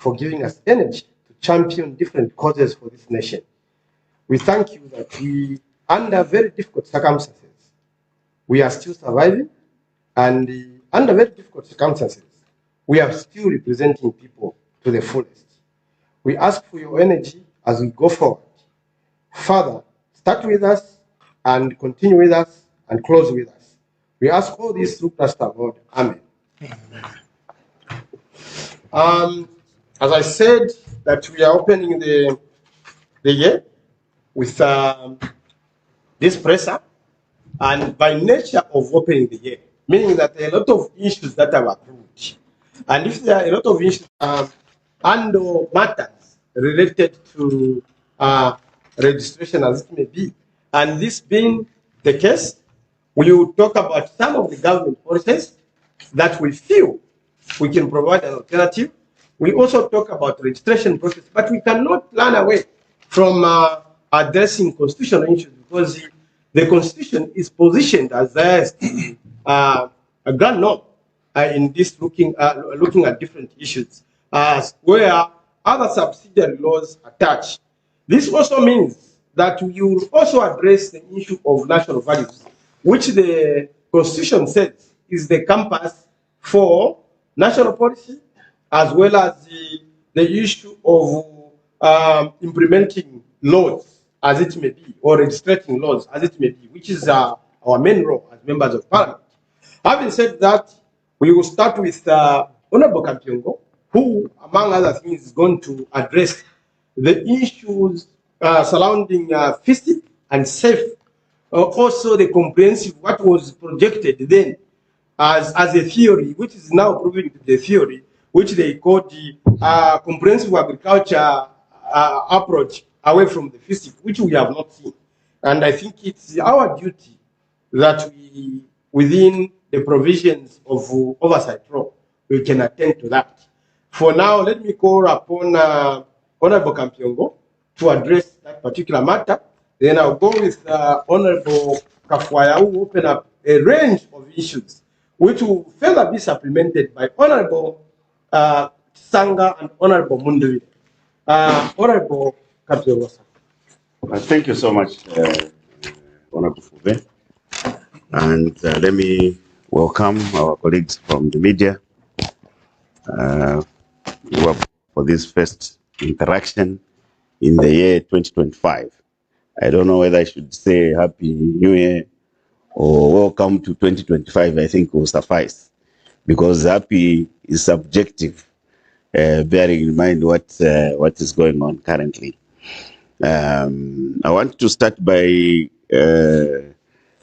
for giving us energy to champion different causes for this nation. We thank you that we, under very difficult circumstances, we are still surviving, and under very difficult circumstances, we are still representing people to the fullest. We ask for your energy as we go forward. Father, start with us and continue with us and close with us. We ask all this through Christ our Lord. Amen. As I said, that we are opening the year with this presser, and by nature of opening the year, meaning that there are a lot of issues that are accrued. And if there are a lot of issues and or matters related to registration as it may be, and this being the case, we will talk about some of the government policies that we feel we can provide an alternative. We also talk about registration process, but we cannot run away from addressing constitutional issues, because the Constitution is positioned as a grand norm in this looking at different issues, where other subsidiary laws attach. This also means that we will also address the issue of national values, which the Constitution says is the compass for national policy, as well as the issue of implementing laws as it may be, or registrating laws as it may be, which is our main role as members of parliament. Having said that, we will start with Honorable Kampiongo, who, among other things, is going to address the issues surrounding fiscal and safe, also the comprehensive, what was projected then as a theory, which is now proving to be the theory, which they call the comprehensive agriculture approach away from the fiscal, which we have not seen. And I think it's our duty that we, within the provisions of oversight law, we can attend to that. For now, let me call upon Honorable Kampiongo to address that particular matter. Then I'll go with Honorable Kafwaya, who will open up a range of issues, which will further be supplemented by Honorable Sanga and Honorable Mundui. Honorable Kampiongo. Thank you so much, Honorable Fube. And let me welcome our colleagues from the media for this first interaction in the year 2025. I don't know whether I should say Happy New Year or welcome to 2025. I think will suffice, because happy is subjective, bearing in mind what is going on currently. I want to start by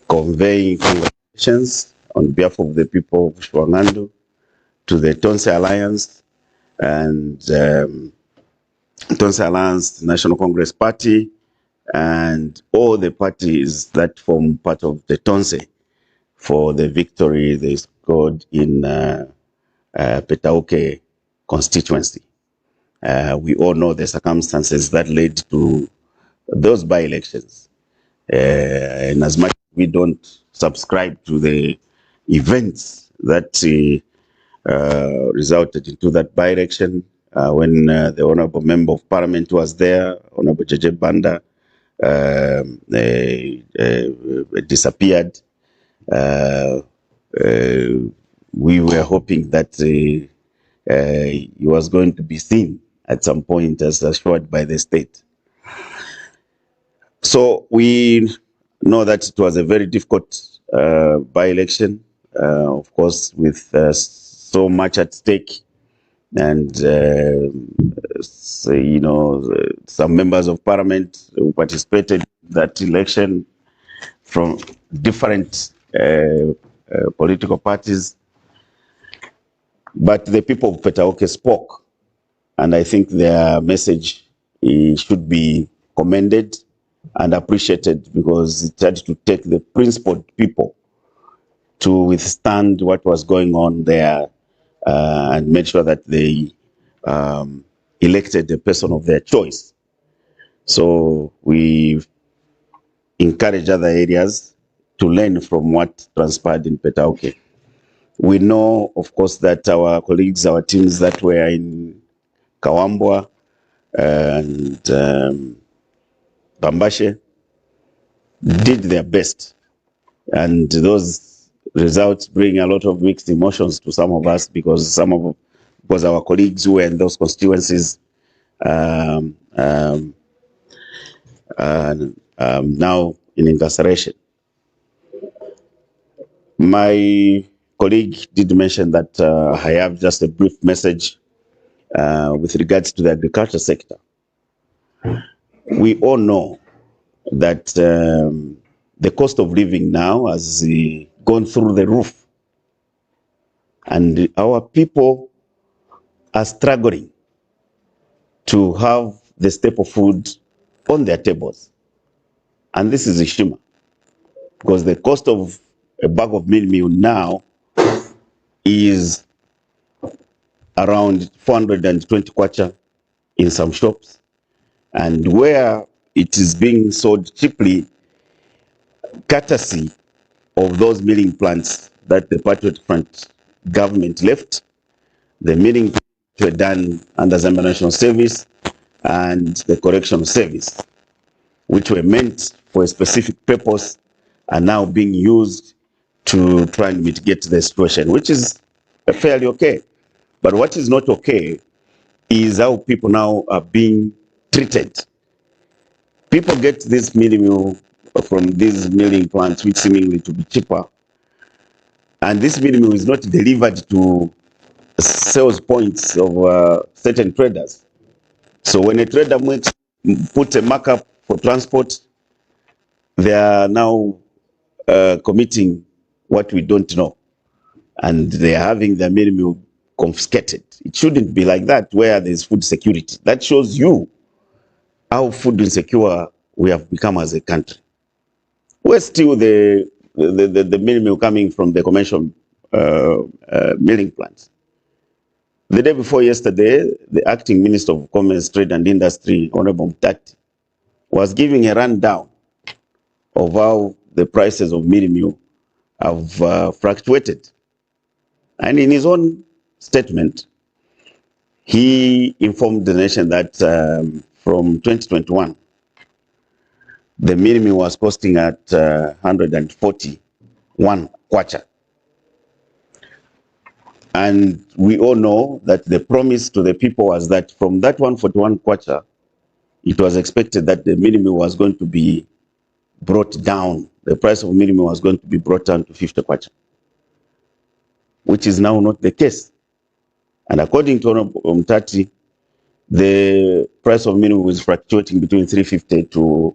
conveying congratulations on behalf of the people of Shwangandu to the Tonse Alliance and Tonse Alliance National Congress Party and all the parties that form part of the Tonse for the victory they scored in Petauke constituency. We all know the circumstances that led to those by-elections. And as much as we don't subscribe to the events that resulted into that by-election, when the Honorable Member of Parliament was there, Honorable JJ Banda, disappeared. We were hoping that he was going to be seen at some point, as assured by the state. So we know that it was a very difficult by-election, of course, with so much at stake. And, so, you know, some members of parliament who participated in that election from different political parties. But the people of Petauke spoke, and I think their message should be commended and appreciated, because it had to take the principled people to withstand what was going on there and make sure that they elected the person of their choice. So we encourage other areas to learn from what transpired in Petauke. We know, of course, that our colleagues, our teams that were in Kawambwa, and Bambashe did their best. And those results bring a lot of mixed emotions to some of us because our colleagues who were in those constituencies now in incarceration. My colleague did mention that I have just a brief message with regards to the agriculture sector. We all know that the cost of living now has gone through the roof, and our people are struggling to have the staple food on their tables. And this is a shame, because the cost of a bag of meal now is around 420 kwacha in some shops, and where it is being sold cheaply, courtesy of those milling plants that the Patriot Front government left. The milling were done under the National Service and the Correctional Service, which were meant for a specific purpose, are now being used to try and mitigate the situation, which is fairly okay. But what is not okay is how people now are being treated. People get this milling meal from these milling plants, which seemingly to be cheaper, and this milling meal is not delivered to sales points of certain traders. So when a trader puts a markup for transport, they are now committing what we don't know, and they are having their milling meal confiscated. It shouldn't be like that where there's food security. That shows you how food insecure we have become as a country. We're still the milling meal coming from the commercial milling plants. The day before yesterday, the acting Minister of Commerce, Trade and Industry, Honorable Mtati, was giving a rundown of how the prices of milling meal have fluctuated. And in his own statement, he informed the nation that from 2021, the milling meal was costing at 141 kwacha. And we all know that the promise to the people was that from that 141 kwacha, it was expected that the milling meal was going to be brought down. The price of milling meal was going to be brought down to 50 kwacha, which is now not the case. And according to Honorable Mtati, the price of milling meal is fluctuating between 350 to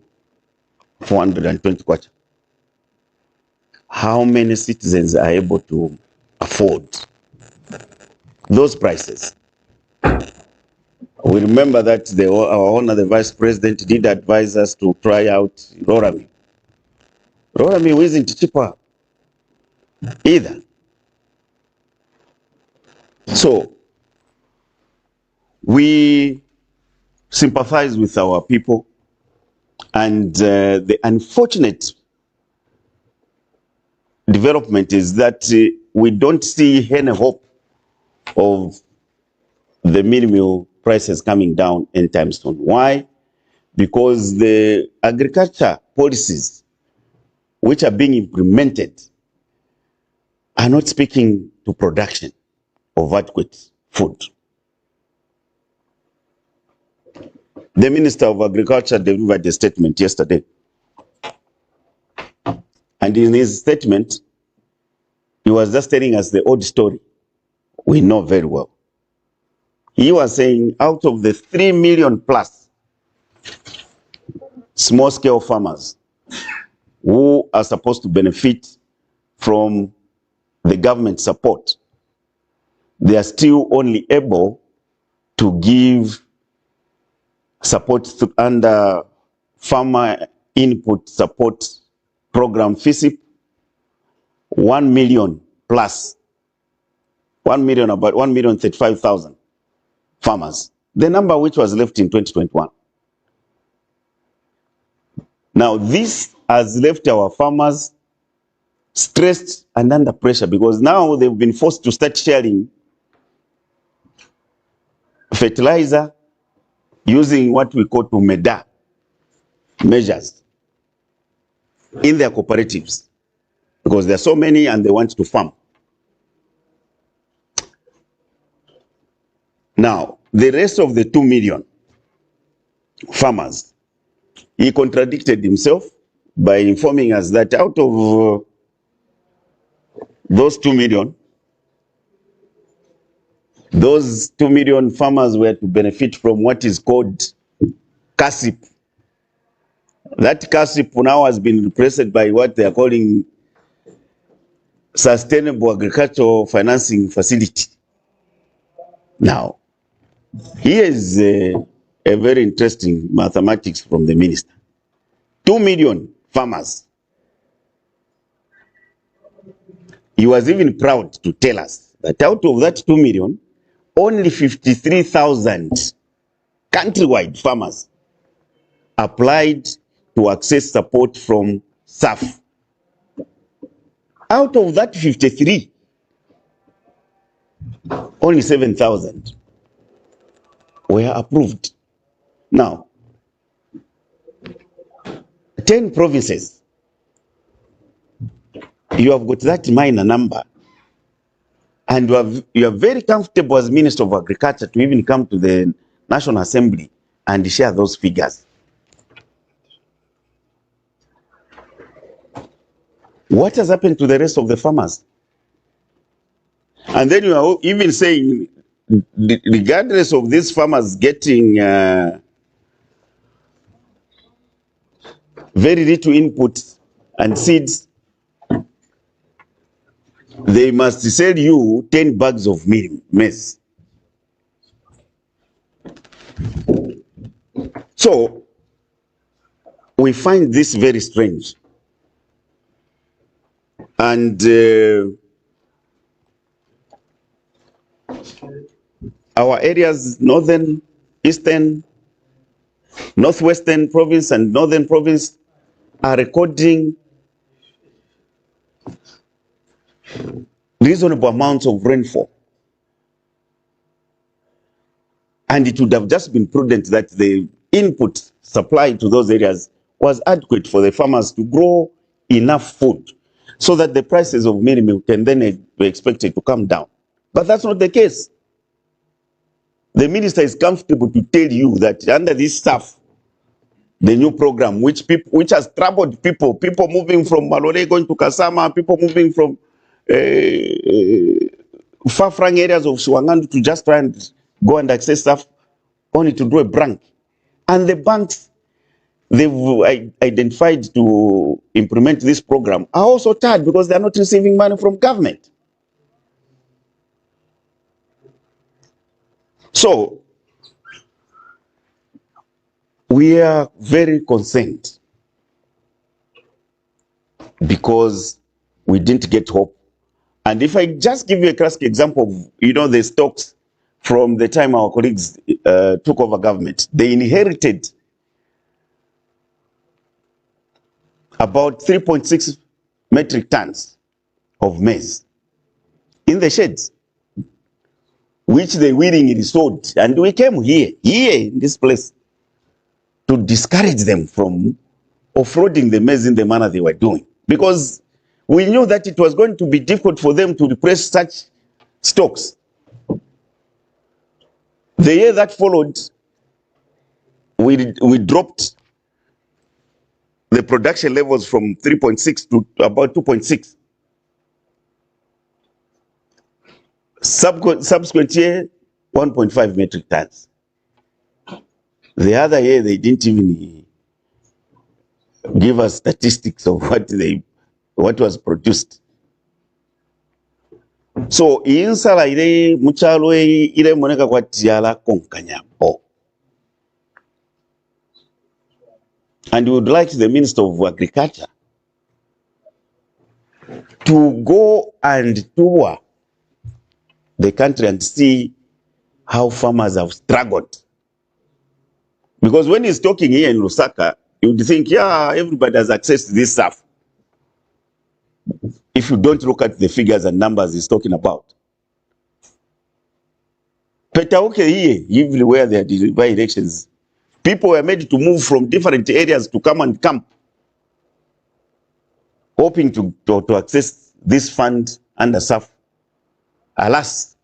420 kwacha. How many citizens are able to afford those prices? We remember that our honor, the Vice President, did advise us to try out Rorami. Rorami isn't cheaper either. So we sympathize with our people, and the unfortunate development is that we don't see any hope of the milling meal prices coming down anytime soon. Why? Because the agriculture policies which are being implemented are not speaking to production of adequate food. The Minister of Agriculture delivered a statement yesterday. And in his statement, he was just telling us the old story we know very well. He was saying out of the 3 million plus small-scale farmers who are supposed to benefit from the government support, they are still only able to give support under Farmer Input Support Program, FISIP, 1 million plus, 1 million, about 1,035,000 farmers, the number which was left in 2021. Now, this has left our farmers stressed and under pressure, because now they've been forced to start sharing fertilizer using what we call tumeda measures in their cooperatives, because there are so many and they want to farm. Now, the rest of the 2 million farmers, he contradicted himself by informing us that out of those 2 million, those 2 million farmers were to benefit from what is called CASIP. That CASIP now has been replaced by what they are calling Sustainable Agricultural Financing Facility. Now, here is a very interesting mathematics from the minister. 2 million farmers. He was even proud to tell us that out of that 2 million, only 53,000 countrywide farmers applied to access support from SAF. Out of that 53, only 7,000 were approved. Now, 10 provinces, you have got that minor number, and you are very comfortable as Minister of Agriculture to even come to the National Assembly and share those figures. What has happened to the rest of the farmers? And then you are even saying, regardless of these farmers getting very little input and seeds, they must sell you 10 bags of maize. So, we find this very strange. And our areas, northern, eastern, northwestern province and northern province, are recording reasonable amounts of rainfall. And it would have just been prudent that the input supplied to those areas was adequate for the farmers to grow enough food so that the prices of milk can then be expected to come down. But that's not the case. The minister is comfortable to tell you that under this stuff, the new program, which has troubled people moving from Malore going to Kasama, people moving from far-flung areas of Suwangandu to just try and go and access stuff, only to do a blank. And the banks they've identified to implement this program are also tired because they're not receiving money from government. So, we are very concerned because we didn't get hope. And if I just give you a classic example of, the stocks from the time our colleagues took over government, they inherited about 3.6 metric tons of maize in the sheds, which they willingly sold. And we came here in this place, to discourage them from offloading the maize in the manner they were doing. Because we knew that it was going to be difficult for them to replace such stocks. The year that followed, we dropped the production levels from 3.6 to about 2.6. Subsequent year, 1.5 metric tons. The other year, they didn't even give us statistics of what was produced. So, insala ile muchalo ile moneka kwa tiala konkanyabo. And we would like the Minister of Agriculture to go and tour the country and see how farmers have struggled. Because when he's talking here in Lusaka, you would think, everybody has access to this stuff. If you don't look at the figures and numbers he's talking about. Petauke here, even where there are by elections, people were made to move from different areas to come and camp, hoping to access this fund under SAF. Alas,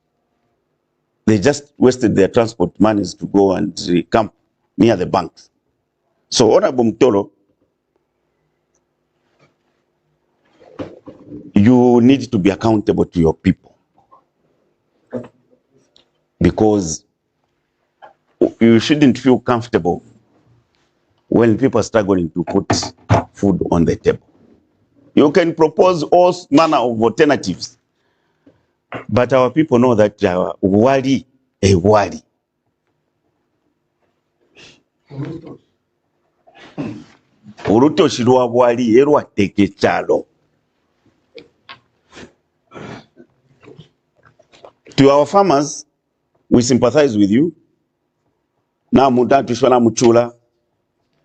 they just wasted their transport monies to go and camp near the banks. So, Honorable Mtolo, you need to be accountable to your people, because you shouldn't feel comfortable when people are struggling to put food on the table. You can propose all manner of alternatives, but our people know that wali a wali. Urutoshi lwa bwali erwa teke chalo. To our farmers, we sympathize with you. Na muda tushwana muchula,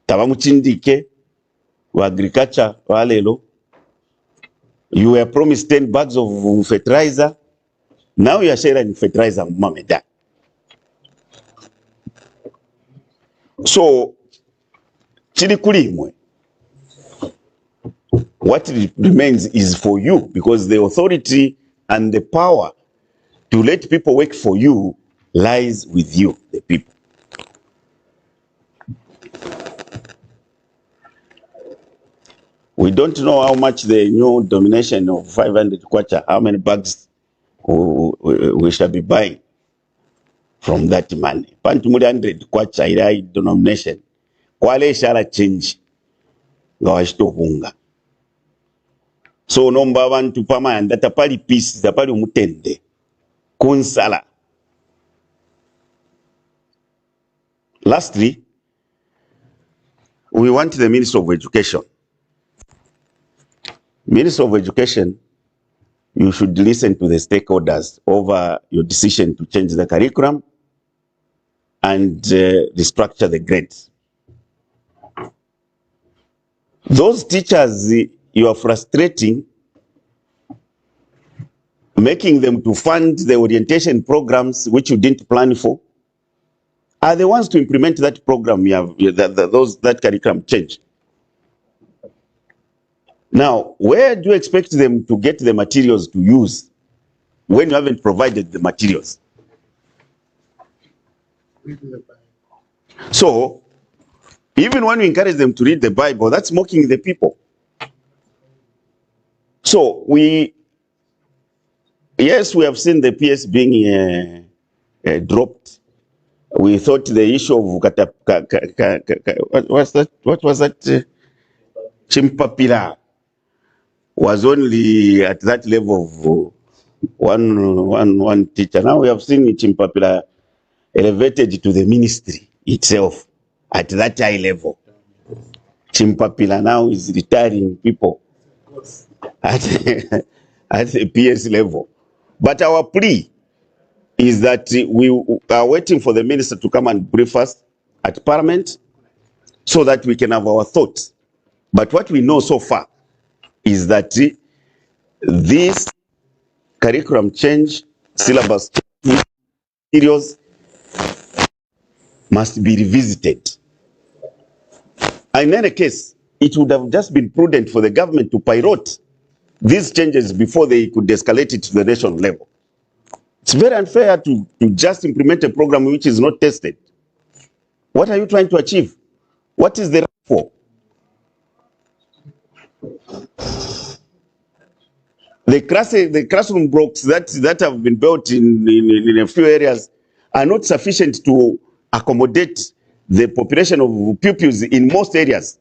taba muchindike, wa agriculture, wa lelo. You were promised 10 bags of fertilizer. Now you are sharing fertilizer, mameda. So, chili kulimwe. What remains is for you, because the authority and the power to let people work for you lies with you, the people. We don't know how much the new domination of 500 kwacha, how many bags we shall be buying from that money. Pantumuli 100 kwacha ilai denomination. Kwale shala change. Gawashito hunga. So nomba bantu pama yandata pali peace, zapali umutende. Kunsala. Lastly, we want the Minister of Education. Minister of Education, you should listen to the stakeholders over your decision to change the curriculum and restructure the grades. Those teachers you are frustrating, making them to fund the orientation programs which you didn't plan for, are the ones to implement that program, that curriculum change. Now, where do you expect them to get the materials to use when you haven't provided the materials? So, even when we encourage them to read the Bible, that's mocking the people. So, yes, we have seen the PS being dropped. We thought the issue of what was that? Chimpapila was only at that level of one teacher. Now we have seen Chimpapila elevated to the ministry itself at that high level. Chimpapila now is retiring people at the PS level. But our plea is that we are waiting for the minister to come and brief us at Parliament so that we can have our thoughts. But what we know so far is that this curriculum change, syllabus materials must be revisited. In any case, it would have just been prudent for the government to pilot these changes before they could escalate it to the national level. It's very unfair to just implement a program which is not tested. What are you trying to achieve? What is the right for? The classroom blocks that have been built in a few areas are not sufficient to accommodate the population of pupils in most areas.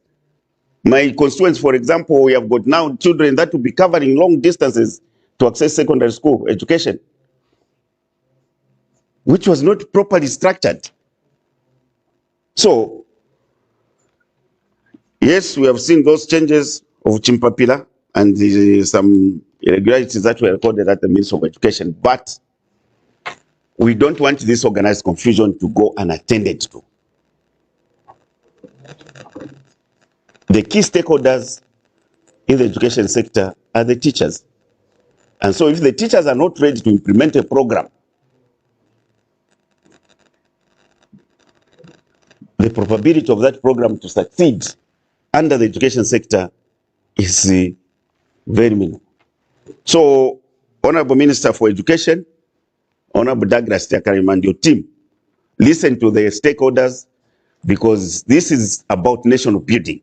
My constituents, for example, we have got now children that will be covering long distances to access secondary school education, which was not properly structured. So, yes, we have seen those changes of Chimpapila and some irregularities that were recorded at the Ministry of Education, but we don't want this organized confusion to go unattended to. The key stakeholders in the education sector are the teachers. And so if the teachers are not ready to implement a program the probability of that program to succeed under the education sector is very minimal. So, Honorable Minister for Education, Honorable Douglas Tiakarim and your team, listen to the stakeholders, because this is about national building.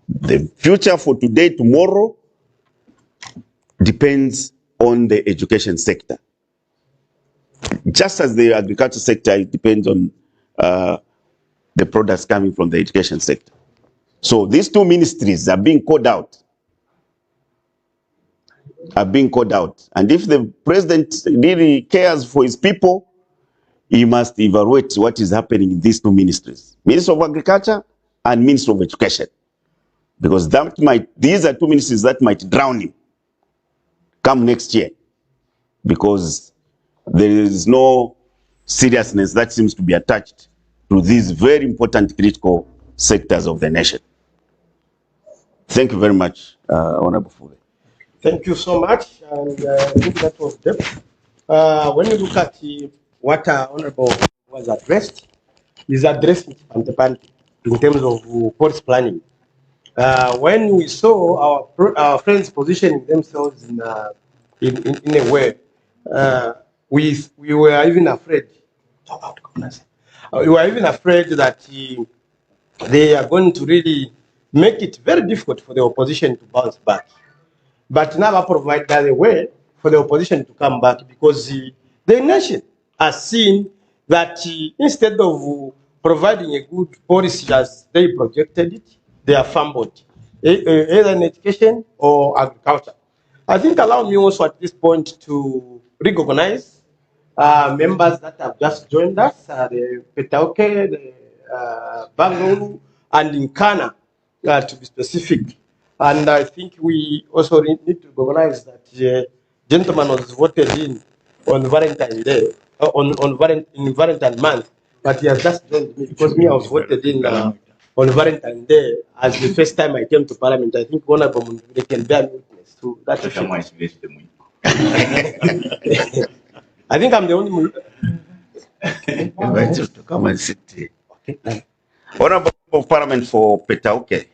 The future for today, tomorrow, depends on the education sector. Just as the agriculture sector, it depends on the products coming from the education sector. So these two ministries are being called out. And if the president really cares for his people, he must evaluate what is happening in these two ministries, Minister of Agriculture and Minister of Education. Because these are two ministries that might drown him come next year, because there is no seriousness that seems to be attached to these very important critical sectors of the nation. Thank you very much, Honorable Fube. Thank you so much, and I think that was depth. When you look at what Honorable was addressed, is addressed in terms of policy planning. When we saw our friends positioning themselves in a way, we were even afraid. We were even afraid that they are going to really make it very difficult for the opposition to bounce back. But now I provide that a way for the opposition to come back, because the nation has seen that instead of providing a good policy as they projected it, they are fumbled, either in education or agriculture. I think allow me also at this point to recognize members that have just joined us, the Petauke, the Bangalore, and Nkana, to be specific. And I think we also need to recognize that the gentleman was voted in on Valentine's Day, in Valentine month, but he has just joined me, because me, I was voted in on Valentine's Day as the first time I came to Parliament. I think one of them, they can bear witness to that. I think I'm the only Invited to come and sit here. Okay. Honorable of Parliament for Petauke,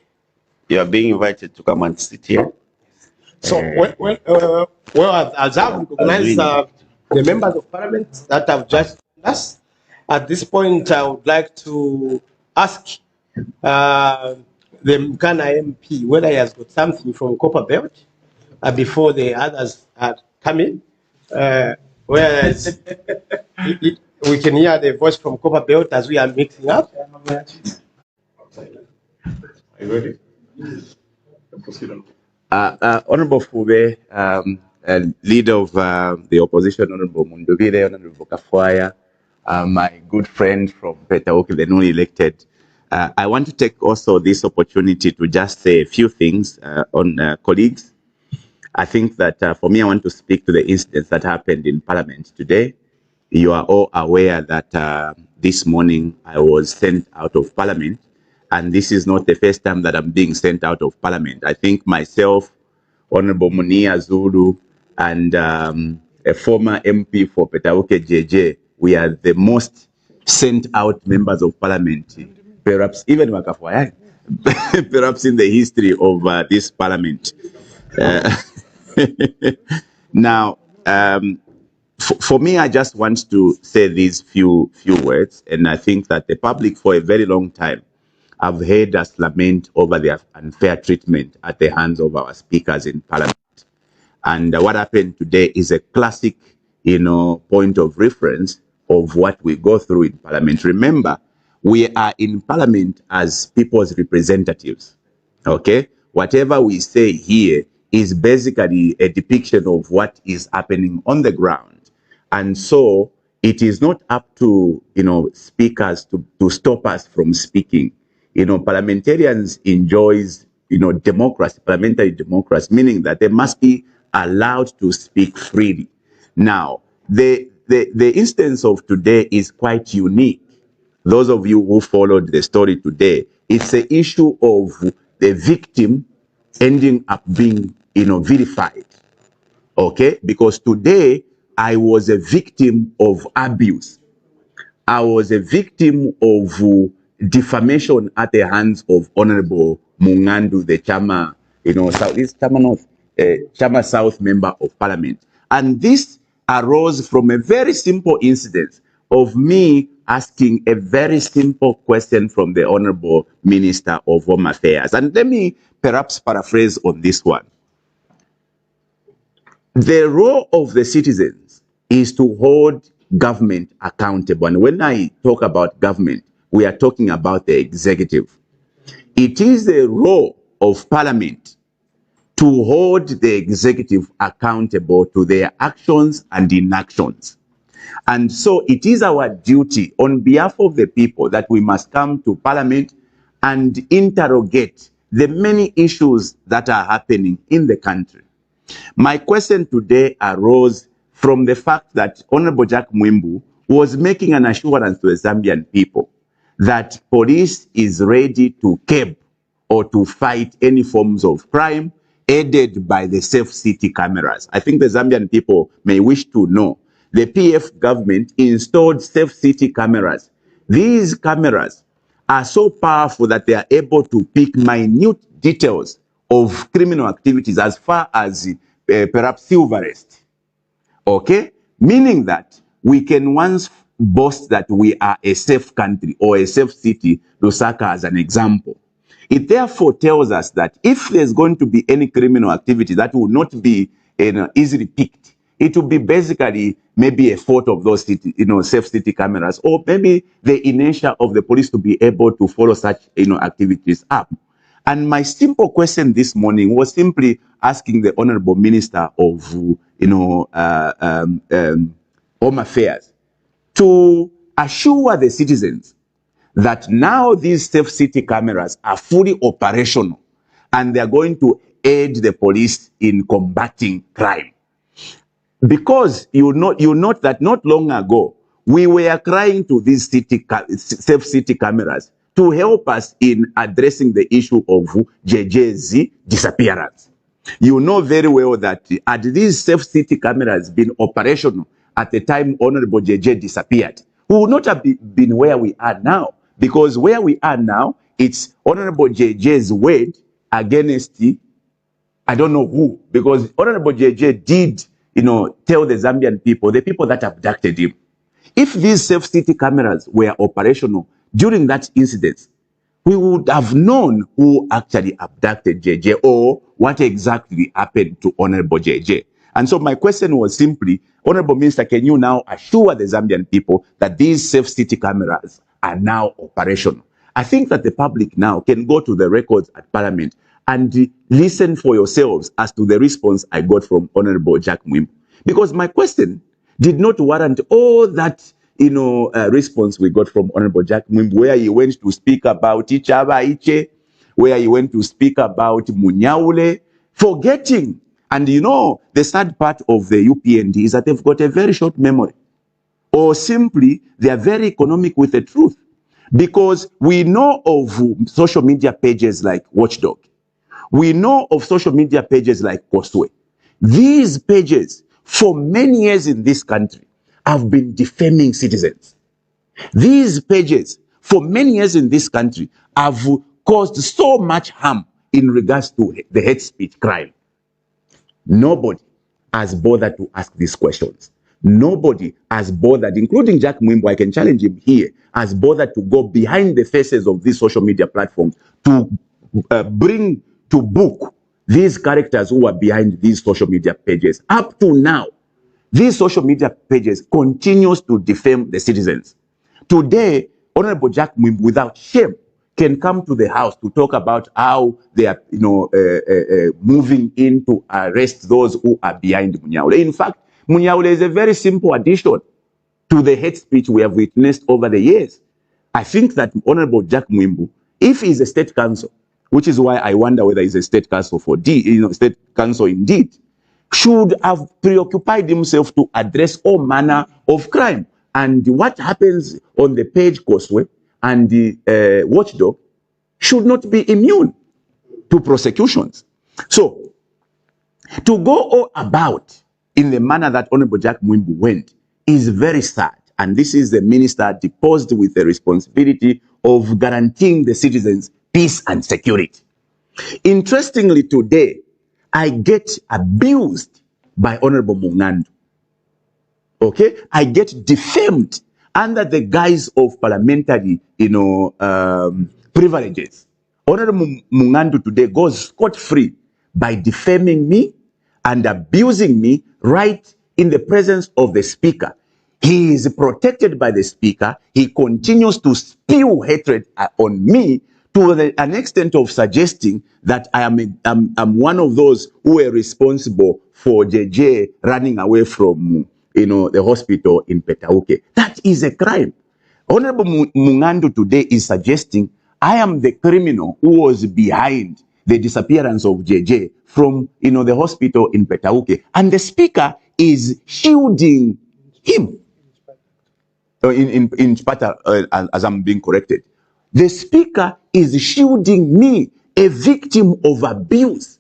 you are being invited to come and sit here. So, as I've recognized the members of Parliament that have just joined us, at this point, I would like to ask the Mkana MP whether he has got something from Copper Belt before the others come in. Whereas we can hear the voice from Copper Belt as we are mixing up. Are you ready? Honorable Fube, leader of the opposition, Honorable Mundubile, Honorable Kafwaya, my good friend from Petauke, the newly elected. I want to take also this opportunity to just say a few things on colleagues. I think that for me, I want to speak to the incidents that happened in Parliament today. You are all aware that this morning I was sent out of Parliament, and this is not the first time that I'm being sent out of Parliament. I think myself, Honorable Munia Zulu, and a former MP for Petauke JJ, we are the most sent out members of Parliament, perhaps even Makafwaya, perhaps in the history of this Parliament. Now, for me, I just want to say these few words, and I think that the public for a very long time have heard us lament over the unfair treatment at the hands of our speakers in Parliament. And what happened today is a classic, point of reference of what we go through in Parliament. Remember, we are in Parliament as people's representatives, okay? Whatever we say here is basically a depiction of what is happening on the ground. And so it is not up to, speakers to stop us from speaking. Parliamentarians enjoys, democracy, parliamentary democracy, meaning that they must be allowed to speak freely. Now, the instance of today is quite unique. Those of you who followed the story today, it's the issue of the victim ending up being, vilified. Okay? Because today, I was a victim of abuse. I was a victim of defamation at the hands of Honorable Mungandu, the Chama, South, this Chama North, Chama South Member of Parliament. And this arose from a very simple incident of me asking a very simple question from the Honorable Minister of Home Affairs. And let me perhaps paraphrase on this one. The role of the citizens is to hold government accountable. And when I talk about government, we are talking about the executive. It is the role of Parliament to hold the executive accountable to their actions and inactions. And so it is our duty on behalf of the people that we must come to Parliament and interrogate the many issues that are happening in the country. My question today arose from the fact that Honorable Jack Mwimbu was making an assurance to the Zambian people that police is ready to curb or to fight any forms of crime aided by the safe city cameras. I think the Zambian people may wish to know the PF government installed safe city cameras. These cameras are so powerful that they are able to pick minute details of criminal activities as far as perhaps silver arrest. Okay? Meaning that we can once boast that we are a safe country or a safe city, Lusaka as an example. It therefore tells us that if there's going to be any criminal activity that will not be easily picked, it will be basically maybe a fault of those city, safe city cameras, or maybe the inertia of the police to be able to follow such activities up. And my simple question this morning was simply asking the Honorable Minister of Home Affairs to assure the citizens that now these safe city cameras are fully operational and they are going to aid the police in combating crime. Because you note that not long ago, we were crying to these safe city cameras to help us in addressing the issue of JJ's disappearance. You know very well that had these safe city cameras been operational at the time Honorable JJ disappeared, we would not have been where we are now. Because where we are now, it's Honorable JJ's word against I don't know who. Because Honorable JJ did, tell the Zambian people, the people that abducted him. If these safe city cameras were operational during that incident, we would have known who actually abducted JJ or what exactly happened to Honorable JJ. And so my question was simply, Honorable Minister, can you now assure the Zambian people that these safe city cameras are now operational? I think that the public now can go to the records at Parliament and listen for yourselves as to the response I got from Honorable Jack Mwimbu. Because my question did not warrant all that response we got from Honorable Jack Mwimbu, where he went to speak about Chagwa Iche, where he went to speak about Munyaule, forgetting. And the sad part of the UPND is that they've got a very short memory. Or simply, they are very economic with the truth. Because we know of social media pages like Watchdog. We know of social media pages like Koswe. These pages, for many years in this country, have been defaming citizens. These pages, for many years in this country, have caused so much harm in regards to the hate speech crime. Nobody has bothered to ask these questions. Nobody has bothered, including Jack Mwimbu, I can challenge him here, has bothered to go behind the faces of these social media platforms to bring to book these characters who are behind these social media pages. Up to now, these social media pages continues to defame the citizens. Today, Honorable Jack Mwimbu, without shame, can come to the house to talk about how they are, moving in to arrest those who are behind Munyaule. In fact, Munyaule is a very simple addition to the hate speech we have witnessed over the years. I think that Honorable Jack Mwimbu, if he's a state council, which is why I wonder whether he's a state council state council indeed, should have preoccupied himself to address all manner of crime. And what happens on the page Koswe and the Watchdog should not be immune to prosecutions. So, to go all about in the manner that Honorable Jack Mwimbu went is very sad and this is the minister deposed with the responsibility of guaranteeing the citizens peace and security. Interestingly, today, I get abused by Honorable Mungandu. Okay, I get defamed under the guise of parliamentary, privileges. Honorable Mungandu today goes scot-free by defaming me and abusing me right in the presence of the speaker. He is protected by the speaker. He continues to spew hatred on me to an extent of suggesting that I'm one of those who were responsible for JJ running away from the hospital in Petauke. That is a crime. Honorable Mungandu today is suggesting I am the criminal who was behind the disappearance of JJ from the hospital in Petauke, and the speaker is shielding him. In Sparta, as I'm being corrected, the speaker is shielding me, a victim of abuse,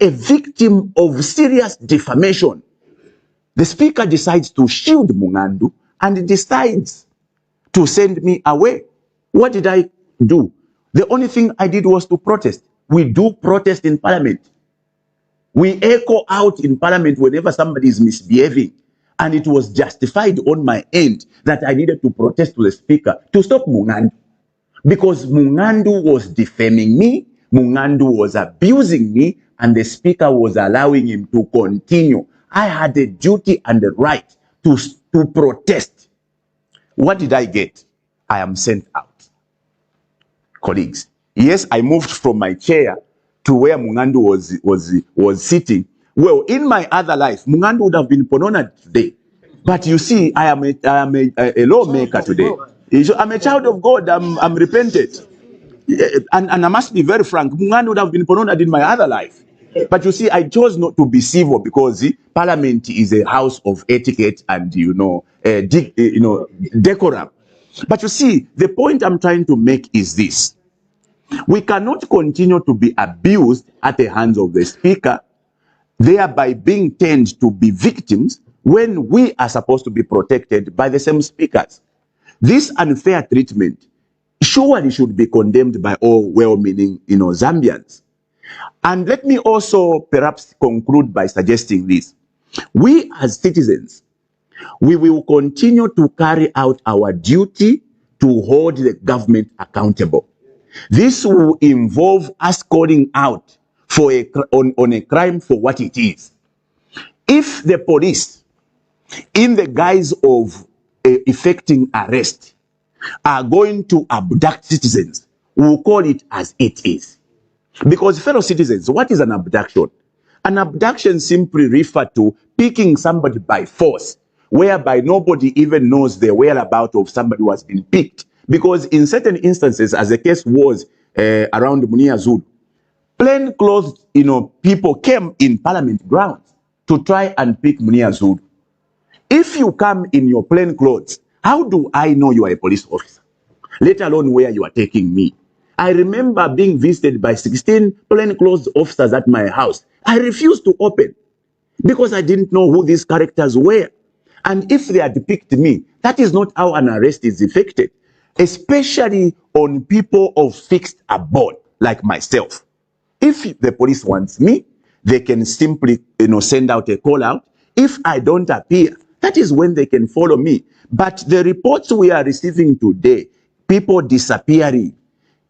a victim of serious defamation. The speaker decides to shield Mungandu and decides to send me away. What did I do? The only thing I did was to protest. We do protest in parliament. We echo out in parliament whenever somebody is misbehaving. And it was justified on my end that I needed to protest to the speaker to stop Mungandu. Because Mungandu was defaming me, Mungandu was abusing me, and the speaker was allowing him to continue. I had a duty and the right to protest. What did I get? I am sent out. Colleagues, yes, I moved from my chair to where Mungandu was sitting. Well, in my other life, Mungandu would have been Ponona today. But you see, I am a lawmaker today. I'm a child of God. I'm repented. And I must be very frank, Mungandu would have been Ponona in my other life. But you see, I chose not to be civil because Parliament is a house of etiquette and decorum. But you see, the point I'm trying to make is this: we cannot continue to be abused at the hands of the speaker, thereby being turned to be victims when we are supposed to be protected by the same speakers. This unfair treatment surely should be condemned by all well-meaning, Zambians. And let me also perhaps conclude by suggesting this. We as citizens, we will continue to carry out our duty to hold the government accountable. This will involve us calling out for on a crime for what it is. If the police, in the guise of effecting arrest, are going to abduct citizens, we will call it as it is. Because, fellow citizens, what is an abduction? An abduction simply refers to picking somebody by force, whereby nobody even knows the whereabouts of somebody who has been picked. Because in certain instances, as the case was around Munia Zulu, plainclothes, people came in parliament grounds to try and pick Munia Zulu. If you come in your plain clothes, how do I know you are a police officer? Let alone where you are taking me. I remember being visited by 16 plainclothes officers at my house. I refused to open because I didn't know who these characters were. And if they had picked me, that is not how an arrest is effected, especially on people of fixed abode like myself. If the police wants me, they can simply send out a call out. If I don't appear, that is when they can follow me. But the reports we are receiving today, people disappearing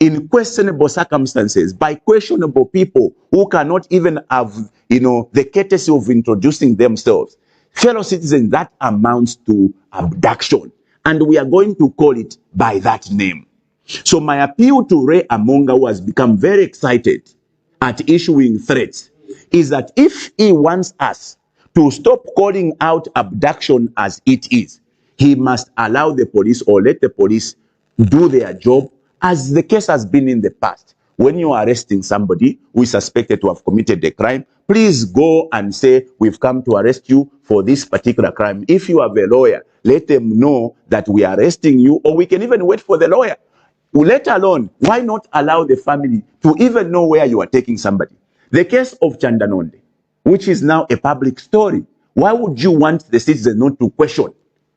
in questionable circumstances by questionable people who cannot even have the courtesy of introducing themselves. Fellow citizens, that amounts to abduction, and we are going to call it by that name. So my appeal to Ray Amonga, who has become very excited at issuing threats, is that if he wants us to stop calling out abduction as it is, he must allow the police, or let the police do their job, as the case has been in the past. When you are arresting somebody who is suspected to have committed a crime, please go and say, we've come to arrest you for this particular crime. If you have a lawyer, let them know that we are arresting you, or we can even wait for the lawyer. Let alone, why not allow the family to even know where you are taking somebody? The case of Chandanonde, which is now a public story, why would you want the citizen not to question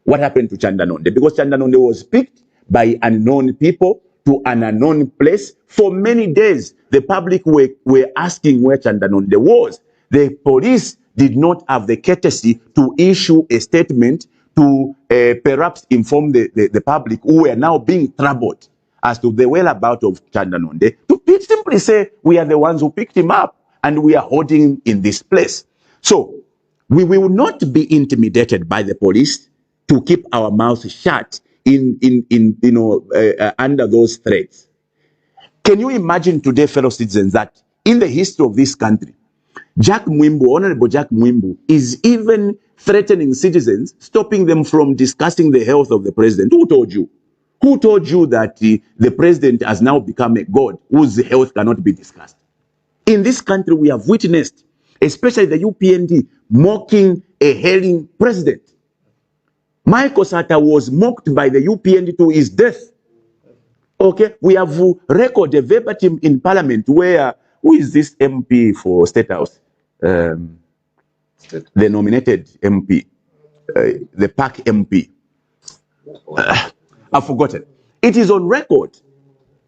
what happened to Chandanonde, because Chandanonde was picked by unknown people to an unknown place. For many days, the public were asking where Chandanonde was. The police did not have the courtesy to issue a statement to perhaps inform the public, who were now being troubled as to the whereabouts of Chandanonde, to simply say, we are the ones who picked him up and we are holding him in this place. So we will not be intimidated by the police to keep our mouths shut under those threats. Can you imagine today, fellow citizens, that in the history of this country, Honorable Jack Mwimbu, is even threatening citizens, stopping them from discussing the health of the president? Who told you? Who told you that the president has now become a god whose health cannot be discussed? In this country, we have witnessed, especially the UPND, mocking a hailing president. Michael Sata was mocked by the UPND to his death. Okay, we have recorded verbatim in Parliament where, who is this MP for State House? The nominated MP, the PAC MP. I've forgotten. It is on record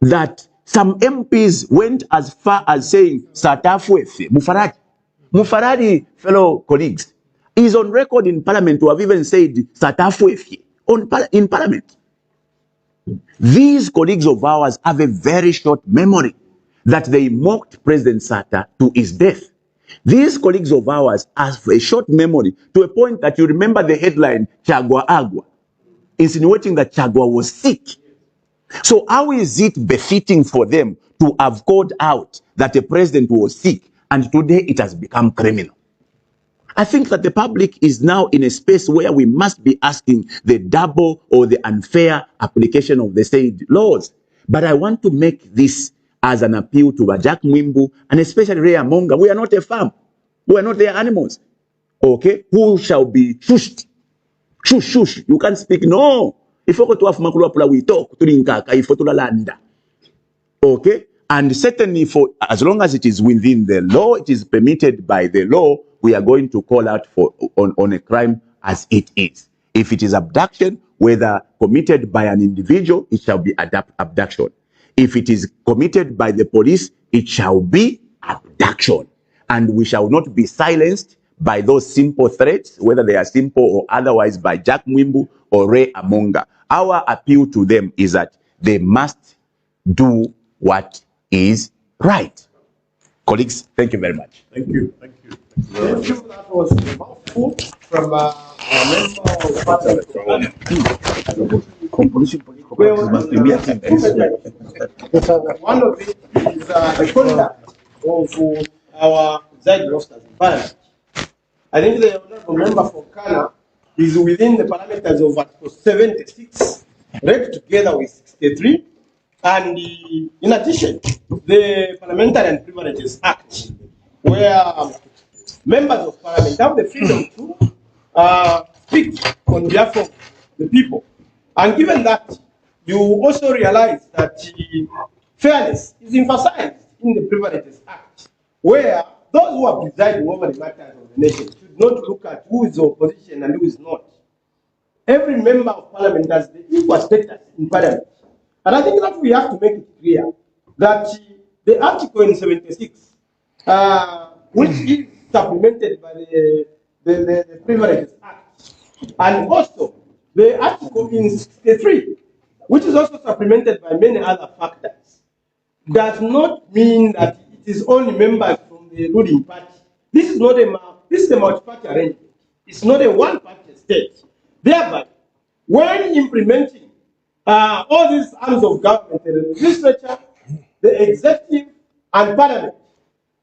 that some MPs went as far as saying, Satafwefe, Mufaradi, fellow colleagues, is on record in Parliament to have even said, Satafwefe, in Parliament. These colleagues of ours have a very short memory that they mocked President Sata to his death. These colleagues of ours have a short memory to a point that you remember the headline, Chagwa Agwa, insinuating that Chagwa was sick. So how is it befitting for them to have called out that the president was sick and today it has become criminal? I think that the public is now in a space where we must be asking the double or the unfair application of the said laws. But I want to make this as an appeal to Jack Mwimbu and especially Ray Amonga. We are not a farm. We are not their animals. Okay? Who shall be shushed? Shush, shush. You can't speak. No. If you go to Afmakulapula, we talk to Linkaka, if you landa. Okay? And certainly, for as long as it is within the law, it is permitted by the law, we are going to call out for on a crime as it is. If it is abduction, whether committed by an individual, it shall be abduction. If it is committed by the police, it shall be abduction. And we shall not be silenced by those simple threats, whether they are simple or otherwise, by Jack Mwimbu or Ray Amonga. Our appeal to them is that they must do what is right. Colleagues, thank you very much. Thank you. Thank you. Thank you. That was a mouthful from a member of Parliament. One of it is the conduct of our presiding officers in Parliament. I think the honorable member for Kana is within the parameters of Article 76, read together with 63. And in addition, the Parliamentary and Privileges Act, where members of Parliament have the freedom to speak on behalf of the people. And given that, you also realize that fairness is emphasized in the Privileges Act, where those who are presiding over the matters of the nation should not look at who is opposition and who is not. Every member of Parliament has the equal status in Parliament. And I think that we have to make it clear that the article in 76, which is supplemented by the Privileges Act, and also the article in 63, which is also supplemented by many other factors, does not mean that it is only members from the ruling party. This is not a multi-party arrangement. It's not a one-party state. Thereby, when implementing all these arms of government, the legislature, the executive, and parliament,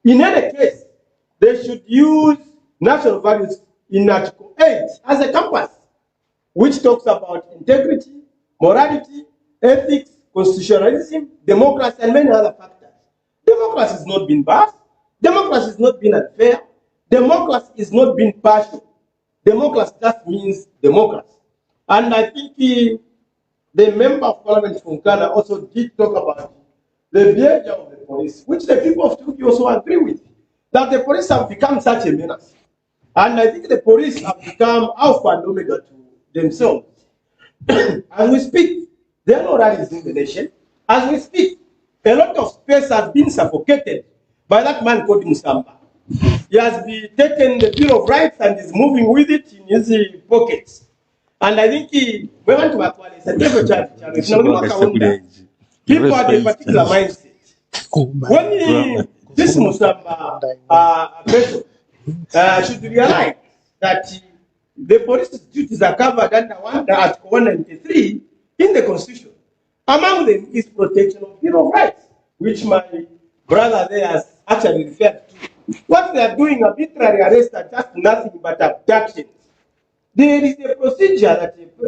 in any case, they should use national values in Article 8 as a compass, which talks about integrity, morality, ethics, constitutionalism, democracy, and many other factors. Democracy has not been biased. Democracy has not been unfair. Democracy is not being partial. Democracy just means democracy. And I think the member of Parliament from Ghana also did talk about the behavior of the police, which the people of Turkey also agree with, that the police have become such a menace. And I think the police have become alpha and omega to themselves. As we speak, there are no rallies in the nation. As we speak, a lot of space has been suffocated by that man called Musamba. He has been taken the Bill of Rights and is moving with it in his pockets. And I think we want to actually say, people have a particular mindset. When this Musamba should realize that the police's duties are covered under Article 193 in the Constitution. Among them is protection of Bill of Rights, which my brother there has actually referred to. What they are doing, arbitrary arrests are just nothing but abductions. There is a procedure that people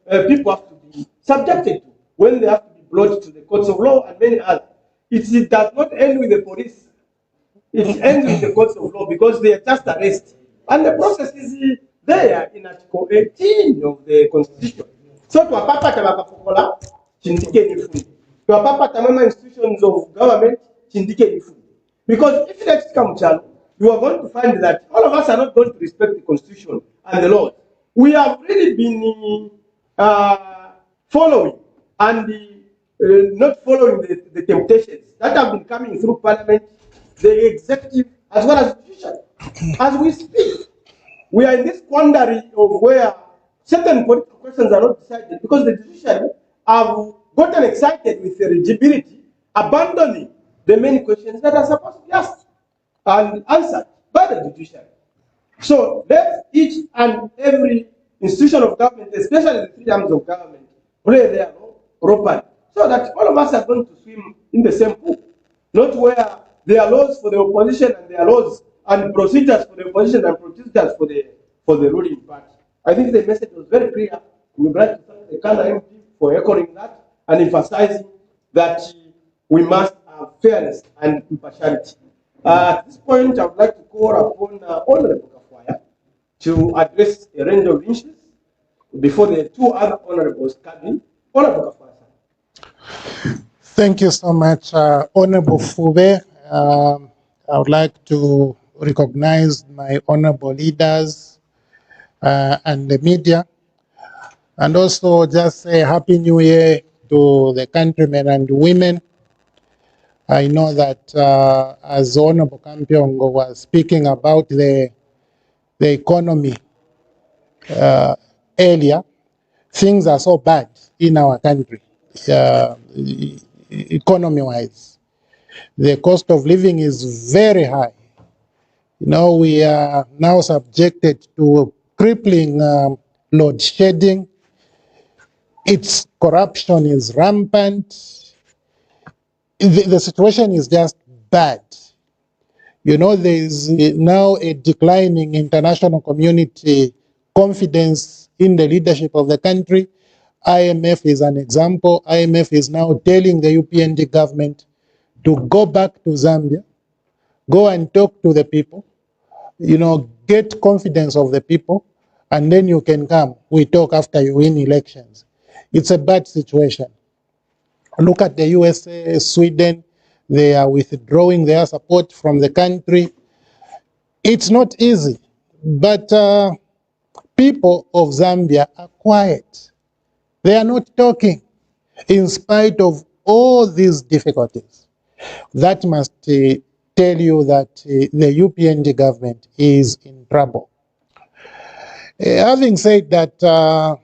have to be subjected to when they have to be brought to the courts of law and many others. It does not end with the police. It ends with the courts of law because they are just arrested. And the process is there in Article 18 of the Constitution. So to apapa tabakafokola, chindike nifundi. To apapa tamama institutions of government, chindike nifundi. Because if let's come channel, you are going to find that all of us are not going to respect the Constitution and the laws. We have really been following and not following the temptations that have been coming through Parliament, the executive, as well as the judiciary. As we speak, we are in this quandary of where certain political questions are not decided because the judiciary have gotten excited with eligibility, abandoning the main questions that are supposed to be asked and answered by the judiciary. So let each and every institution of government, especially the three arms of government, play their role part, so that all of us are going to swim in the same pool, not where there are laws for the opposition and there are laws and procedures for the opposition and procedures for the ruling party. I think the message was very clear. We would like to thank the Kanda MP for echoing that and emphasizing that we must have fairness and impartiality. At this point, I would like to call upon Honorable Kafwaya to address a range of issues before the two other honorables come in. Honorable Kafwaya. Thank you so much, Honorable Fube. I would like to recognize my honorable leaders and the media, and also just say Happy New Year to the countrymen and women. I know that as Honorable Kampiongo was speaking about the economy earlier, things are so bad in our country, economy-wise. The cost of living is very high. You know, we are now subjected to crippling load shedding. Its corruption is rampant. The situation is just bad. You know, there is now a declining international community confidence in the leadership of the country. IMF is an example. IMF is now telling the UPND government to go back to Zambia, go and talk to the people, you know, get confidence of the people, and then you can come. We talk after you win elections. It's a bad situation. Look at the USA, Sweden, they are withdrawing their support from the country. It's not easy, but people of Zambia are quiet. They are not talking in spite of all these difficulties. That must tell you that the UPND government is in trouble. Having said that,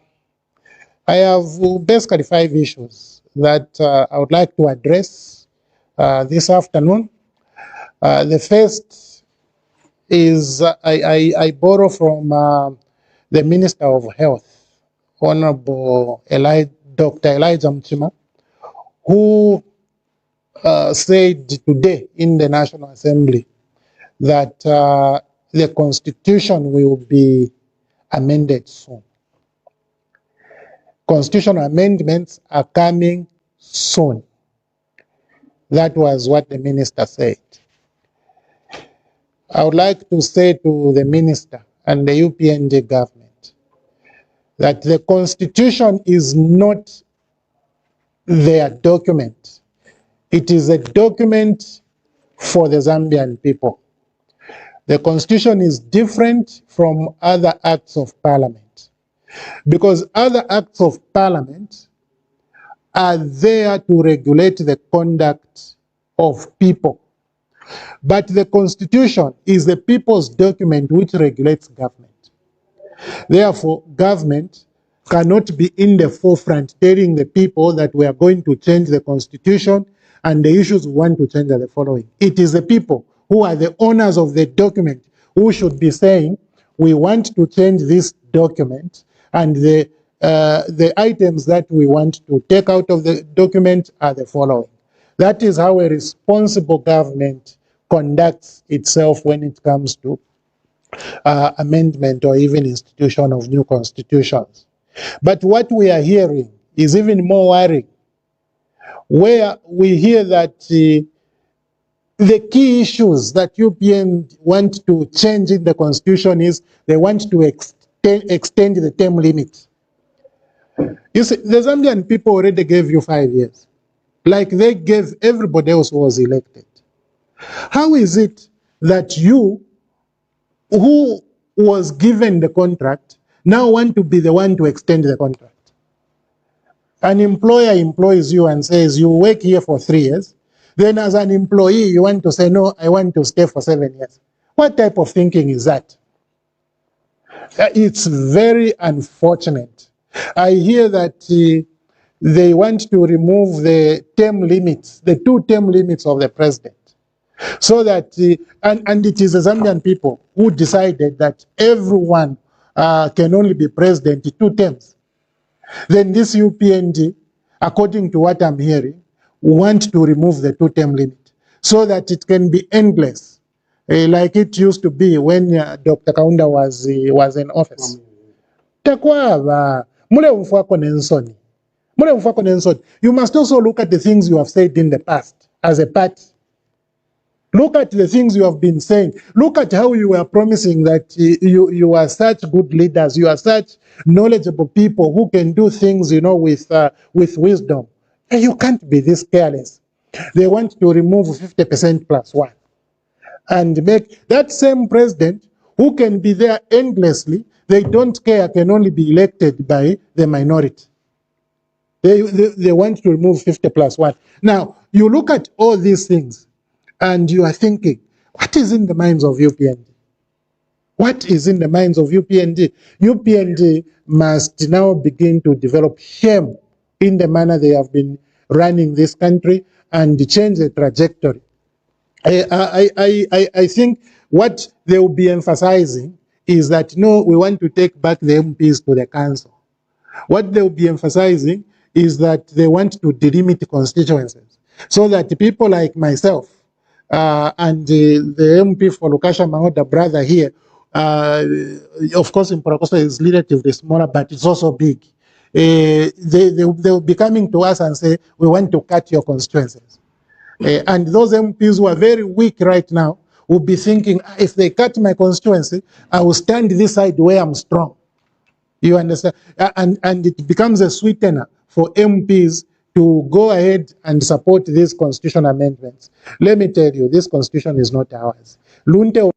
I have basically 5 issues that I would like to address this afternoon. The first is I borrow from the Minister of Health, Honorable Dr. Elijah Mchima, who said today in the National Assembly that the Constitution will be amended soon. Constitutional amendments are coming soon. That was what the minister said. I would like to say to the minister and the UPND government that the Constitution is not their document. It is a document for the Zambian people. The Constitution is different from other acts of parliament. because other acts of parliament are there to regulate the conduct of people. But the constitution is the people's document which regulates government. Therefore, government cannot be in the forefront telling the people that we are going to change the constitution and the issues we want to change are the following. It is the people who are the owners of the document who should be saying, we want to change this document and the items that we want to take out of the document are the following. That is how a responsible government conducts itself when it comes to amendment or even institution of new constitutions. But what we are hearing is even more worrying, where we hear that the key issues that UPN want to change in the constitution is they want to extend the term limit. You see, the Zambian people already gave you 5 years, like they gave everybody else who was elected. How is it that you, who was given the contract, now want to be the one to extend the contract? An employer employs you and says, you work here for 3 years. Then as an employee, you want to say, no, I want to stay for 7 years. What type of thinking is that? It's very unfortunate. I hear that they want to remove the term limits, the 2 term limits of the president. So that, and it is the Zambian people who decided that everyone can only be president 2 terms. Then this UPND, according to what I'm hearing, want to remove the 2 term limit so that it can be endless, like it used to be when Dr. Kaunda was in office. Takwaba, mule mfuako nensoni. Mule mfuako nensoni. You must also look at the things you have said in the past as a party. Look at the things you have been saying. Look at how you were promising that you are such good leaders. You are such knowledgeable people who can do things, with wisdom. And you can't be this careless. They want to remove 50% plus 1 and make that same president who can be there endlessly. They don't care, can only be elected by the minority. They want to remove 50 plus 1. Now, you look at all these things and you are thinking, what is in the minds of UPND? What is in the minds of UPND? UPND must now begin to develop shame in the manner they have been running this country and change the trajectory. I think what they will be emphasizing is that, no, we want to take back the MPs to the council. What they will be emphasizing is that they want to delimit constituencies so that people like myself and the MP for Lukasha Mahoda, brother here, of course in Porokoso is relatively smaller, but it's also big. They will be coming to us and say, we want to cut your constituencies. And those MPs who are very weak right now will be thinking, if they cut my constituency, I will stand this side where I'm strong. You understand? And it becomes a sweetener for MPs to go ahead and support these constitutional amendments. Let me tell you, this constitution is not ours. Lunte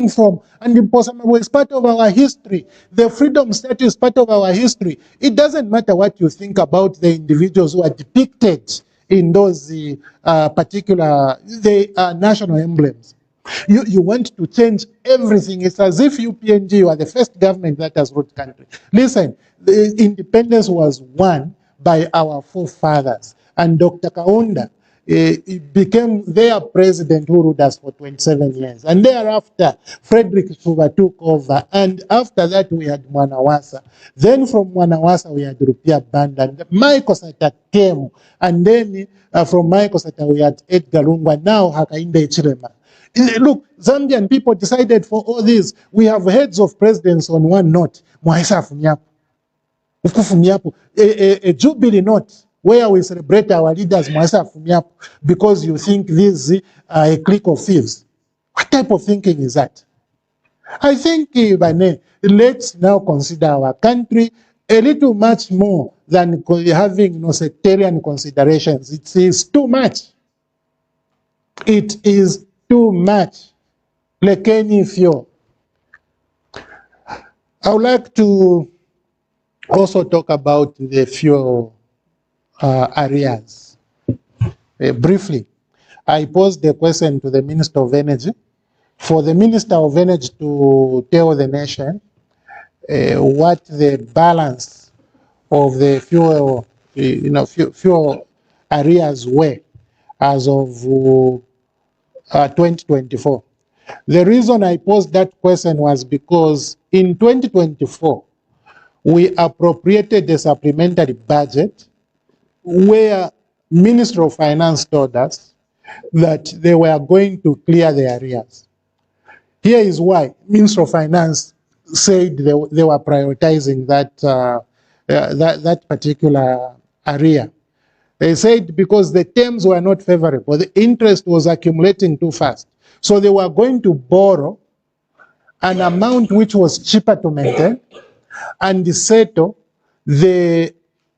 from, and Impossible is part of our history. The freedom statue is part of our history. It doesn't matter what you think about the individuals who are depicted in those particular national emblems. You want to change everything. It's as if UPNG, you are the first government that has ruled country. Listen, the independence was won by our forefathers, and Dr. Kaunda became their president who ruled us for 27 years. And thereafter, Frederick Suva took over. And after that, we had Mwanawasa. Then from Mwanawasa, we had Rupia Band. And Michael Sata came. And then from Michael Sata, we had Edgar Lungu. And now Hakainde Chirema. Look, Zambian people decided for all this. We have heads of presidents on one note. Mwaisa Funyapu. A jubilee note where we celebrate our leaders because you think this is a clique of thieves. What type of thinking is that? I think, let's now consider our country a little much more than having sectarian considerations. It is too much. It is too much. Lekeni fyo. I would like to also talk about the fuel areas. Briefly, I posed the question to the Minister of Energy for the Minister of Energy to tell the nation what the balance of the fuel, fuel areas were as of 2024. The reason I posed that question was because in 2024, we appropriated a supplementary budget where Minister of Finance told us that they were going to clear the arrears. Here is why Minister of Finance said they were prioritizing that particular area. They said because the terms were not favorable, the interest was accumulating too fast. So they were going to borrow an amount which was cheaper to maintain and settle the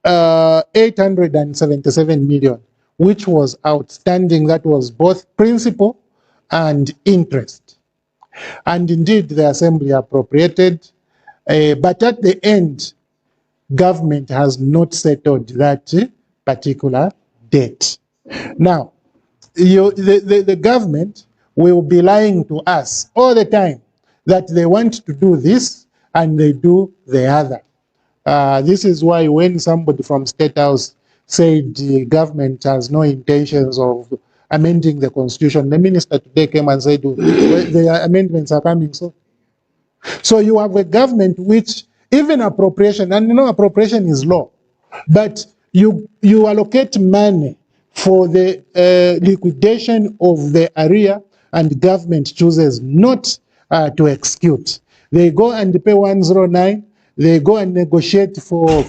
877 million, which was outstanding. That was both principal and interest. And indeed, the Assembly appropriated, but at the end, government has not settled that particular debt. Now, the government will be lying to us all the time that they want to do this and they do the other. This is why when somebody from State House said the government has no intentions of amending the constitution, the minister today came and said, well, the amendments are coming. So you have a government which, even appropriation, and appropriation is law, but you allocate money for the liquidation of the area, and government chooses not to execute. They go and pay 109. They go and negotiate for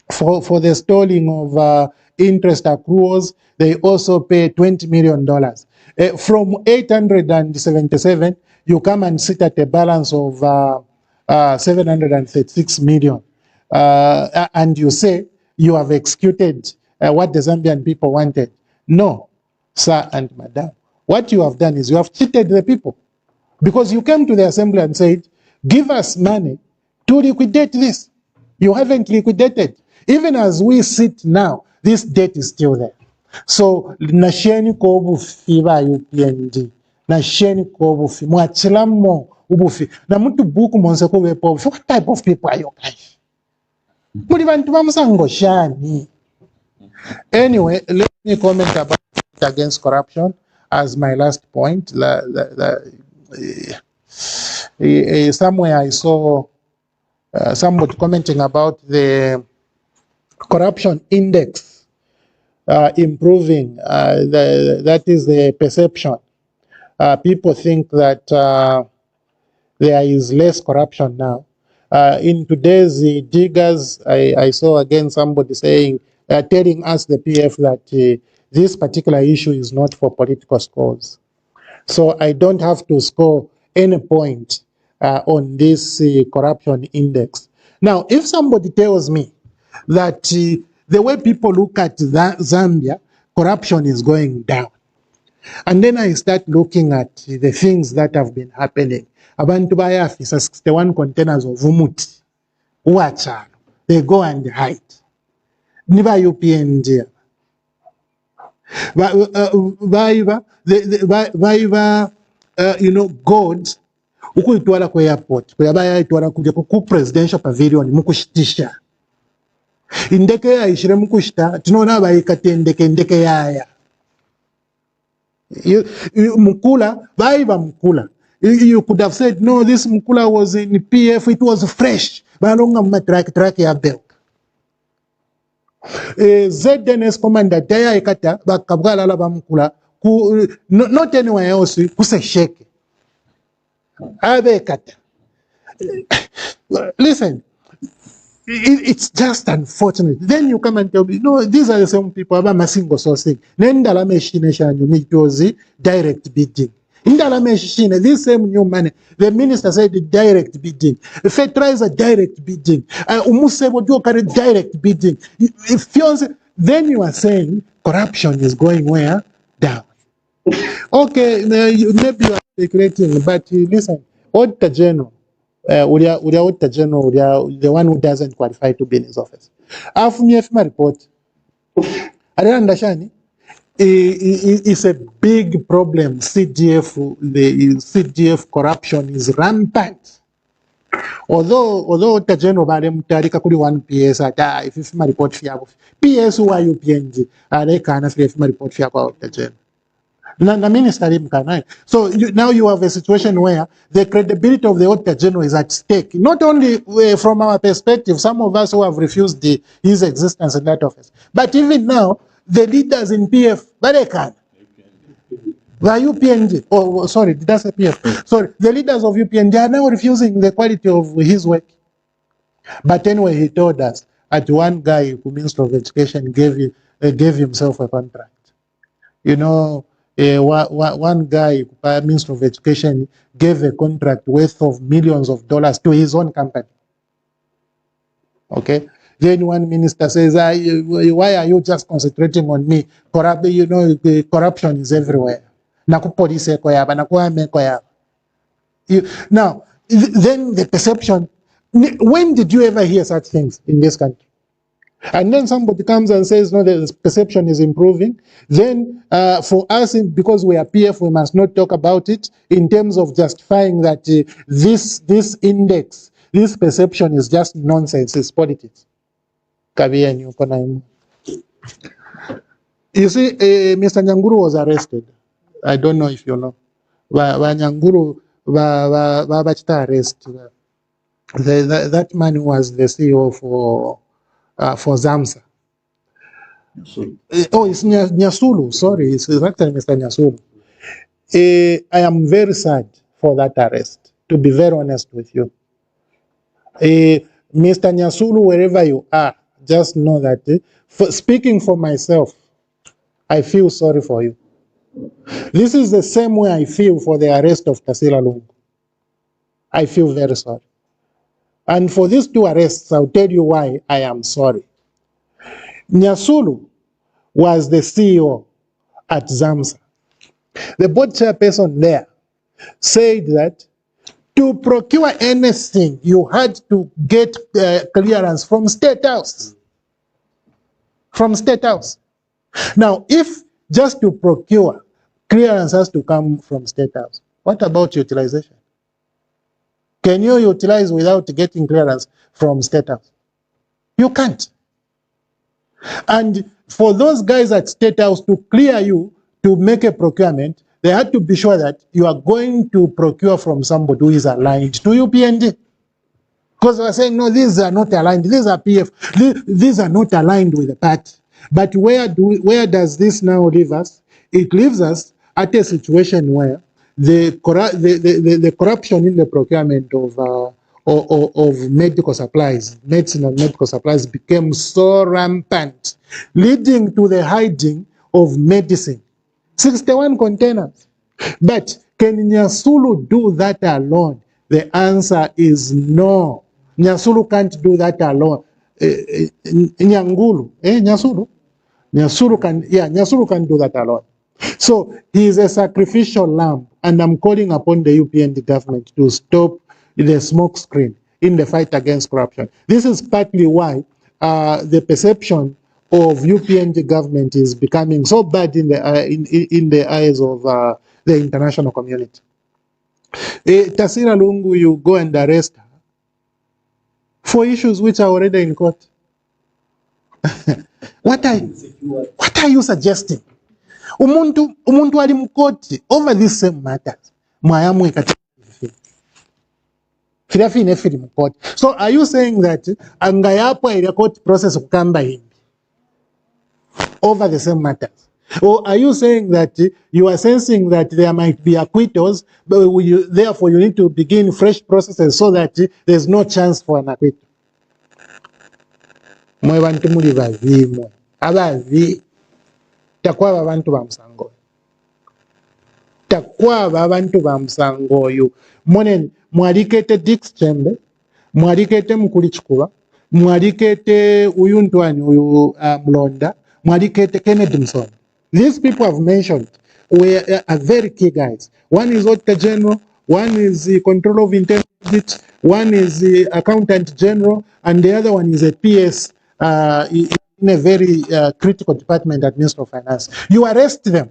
the stalling of interest accruals. They also pay $20 million. From 877, you come and sit at a balance of 736 million. And you say you have executed what the Zambian people wanted. No, sir and madam. What you have done is you have cheated the people. Because you came to the assembly and said, give us money to liquidate this. You haven't liquidated. Even as we sit now, this debt is still there. So, nasheni ko bufi ba UPND. Nasheni ko bufi. Mwachilamo ubufi. Na mtu buku monse ko wepo. What type of people are you guys? Mulivantu bamusango shani. Anyway, let me comment about against corruption as my last point. Somewhere I saw somebody commenting about the corruption index improving. That is the perception. People think that there is less corruption now. In today's diggers, I saw again somebody saying, telling us, the PF, that this particular issue is not for political scores. So I don't have to score any point on this corruption index. Now, if somebody tells me that the way people look at Zambia, corruption is going down, And then I start looking at the things that have been happening. Abantu bayafisa 61 containers of umuti. Uachalo. They go and hide. Niba UPNG. Baiva, God, ukuitwala kwa airport, kwa baya itwala kuja ku presidential pavilion mukushitisha. Indeke ya ishire mukushita, tunaona bayikatendeke ndeke yaya. Mukula, baiva mukula. You could have said, no, this mukula was in PF, it was fresh. Balonga track ya belt. ZNS commander Daya Ekata, Bakabgala Labamkula, not anywhere else, Kuse Shake. Abekata. Listen, it's just unfortunate. Then you come and tell me, no, these are the same people, I'm a single sourcing. Nendala Meshineshan, you need to direct bidding. This same new money, the minister said the direct bidding. The Fed tries a direct bidding. Umusebo do direct bidding. Then you are saying corruption is going where? Down. Okay, maybe you are speculating, but listen, Auditor General, Auditor General, the one who doesn't qualify to be in his office. After my report, I don't understand. It's a big problem. The CDF corruption is rampant. Although the general Tarika kuli one PS at if my report fiabo. PS who are UPNG, they can't if my report fiabo the general. The minister so now you have a situation where the credibility of the Auditor General is at stake. Not only from our perspective, some of us who have refused his existence in that office, but even now, the leaders in PF, but they can. The UPNG, sorry, did I say PF? Sorry, the leaders of UPNG are now refusing the quality of his work. But anyway, he told us that one guy, who Minister of Education, gave himself a contract. One guy, Minister of Education, gave a contract worth of millions of dollars to his own company. Okay? Then one minister says, why are you just concentrating on me? Corruption is everywhere. Now, then the perception, when did you ever hear such things in this country? And then somebody comes and says, no, the perception is improving. Then for us, because we are PF, we must not talk about it in terms of justifying that this index, this perception is just nonsense, it's politics. You see, Mr. Nyanguru was arrested. I don't know if you know. Nyanguru was arrested. That man was the CEO for Zamsa. It's Nyasulu. Sorry, it's actually Mr. Nyasulu. I am very sad for that arrest, to be very honest with you. Mr. Nyasulu, wherever you are, just know that, speaking for myself, I feel sorry for you. This is the same way I feel for the arrest of Tasila Lungu. I feel very sorry. And for these two arrests, I'll tell you why I am sorry. Nyasulu was the CEO at Zamsa. The board chairperson there said that to procure anything, you had to get clearance from State House. From State House. Now, if just to procure, clearance has to come from State House, what about utilization? Can you utilize without getting clearance from State House? You can't. And for those guys at State House to clear you to make a procurement, they had to be sure that you are going to procure from somebody who is aligned to UPND. Because they are saying, no, these are not aligned. These are PF. These are not aligned with the party. But where does this now leave us? It leaves us at a situation where the corruption in the procurement of medical supplies, medicine and medical supplies became so rampant, leading to the hiding of medicine. 61 containers. But can Nyasulu do that alone? The answer is no. Nyasulu can't do that alone. Nyasulu can do that alone. So he is a sacrificial lamb, and I'm calling upon the UPND government to stop the smoke screen in the fight against corruption. This is partly why the perception of UPND government is becoming so bad in the eyes of the international community. Tasira Lungu, you go and arrest her for issues which are already in court. What are you suggesting? Umuntu ali mu court over these same matters. Mwayamweka firafine firi mu court. So are you saying that nga yapo ile court process kukamba himbi over the same matters? Or are you saying that you are sensing that there might be acquittals, but therefore you need to begin fresh processes so that there's no chance for an acquittal? Mwe bantu muli bavi mwe. Abavi takwaba bantu ba musango. Takwaba abantu ba musango oyo. Monene mwalikete Dix Chembe, mwalikete Mukuli Chikuba, mwalikete uyu ntwani uyu Mlonda, mwalikete Kennedy Mson. These people I've mentioned are very key guys. One is Auditor General, one is the Control of Internal Audit, one is the Accountant General, and the other one is a PS in a very critical department at Ministry of Finance. You arrest them.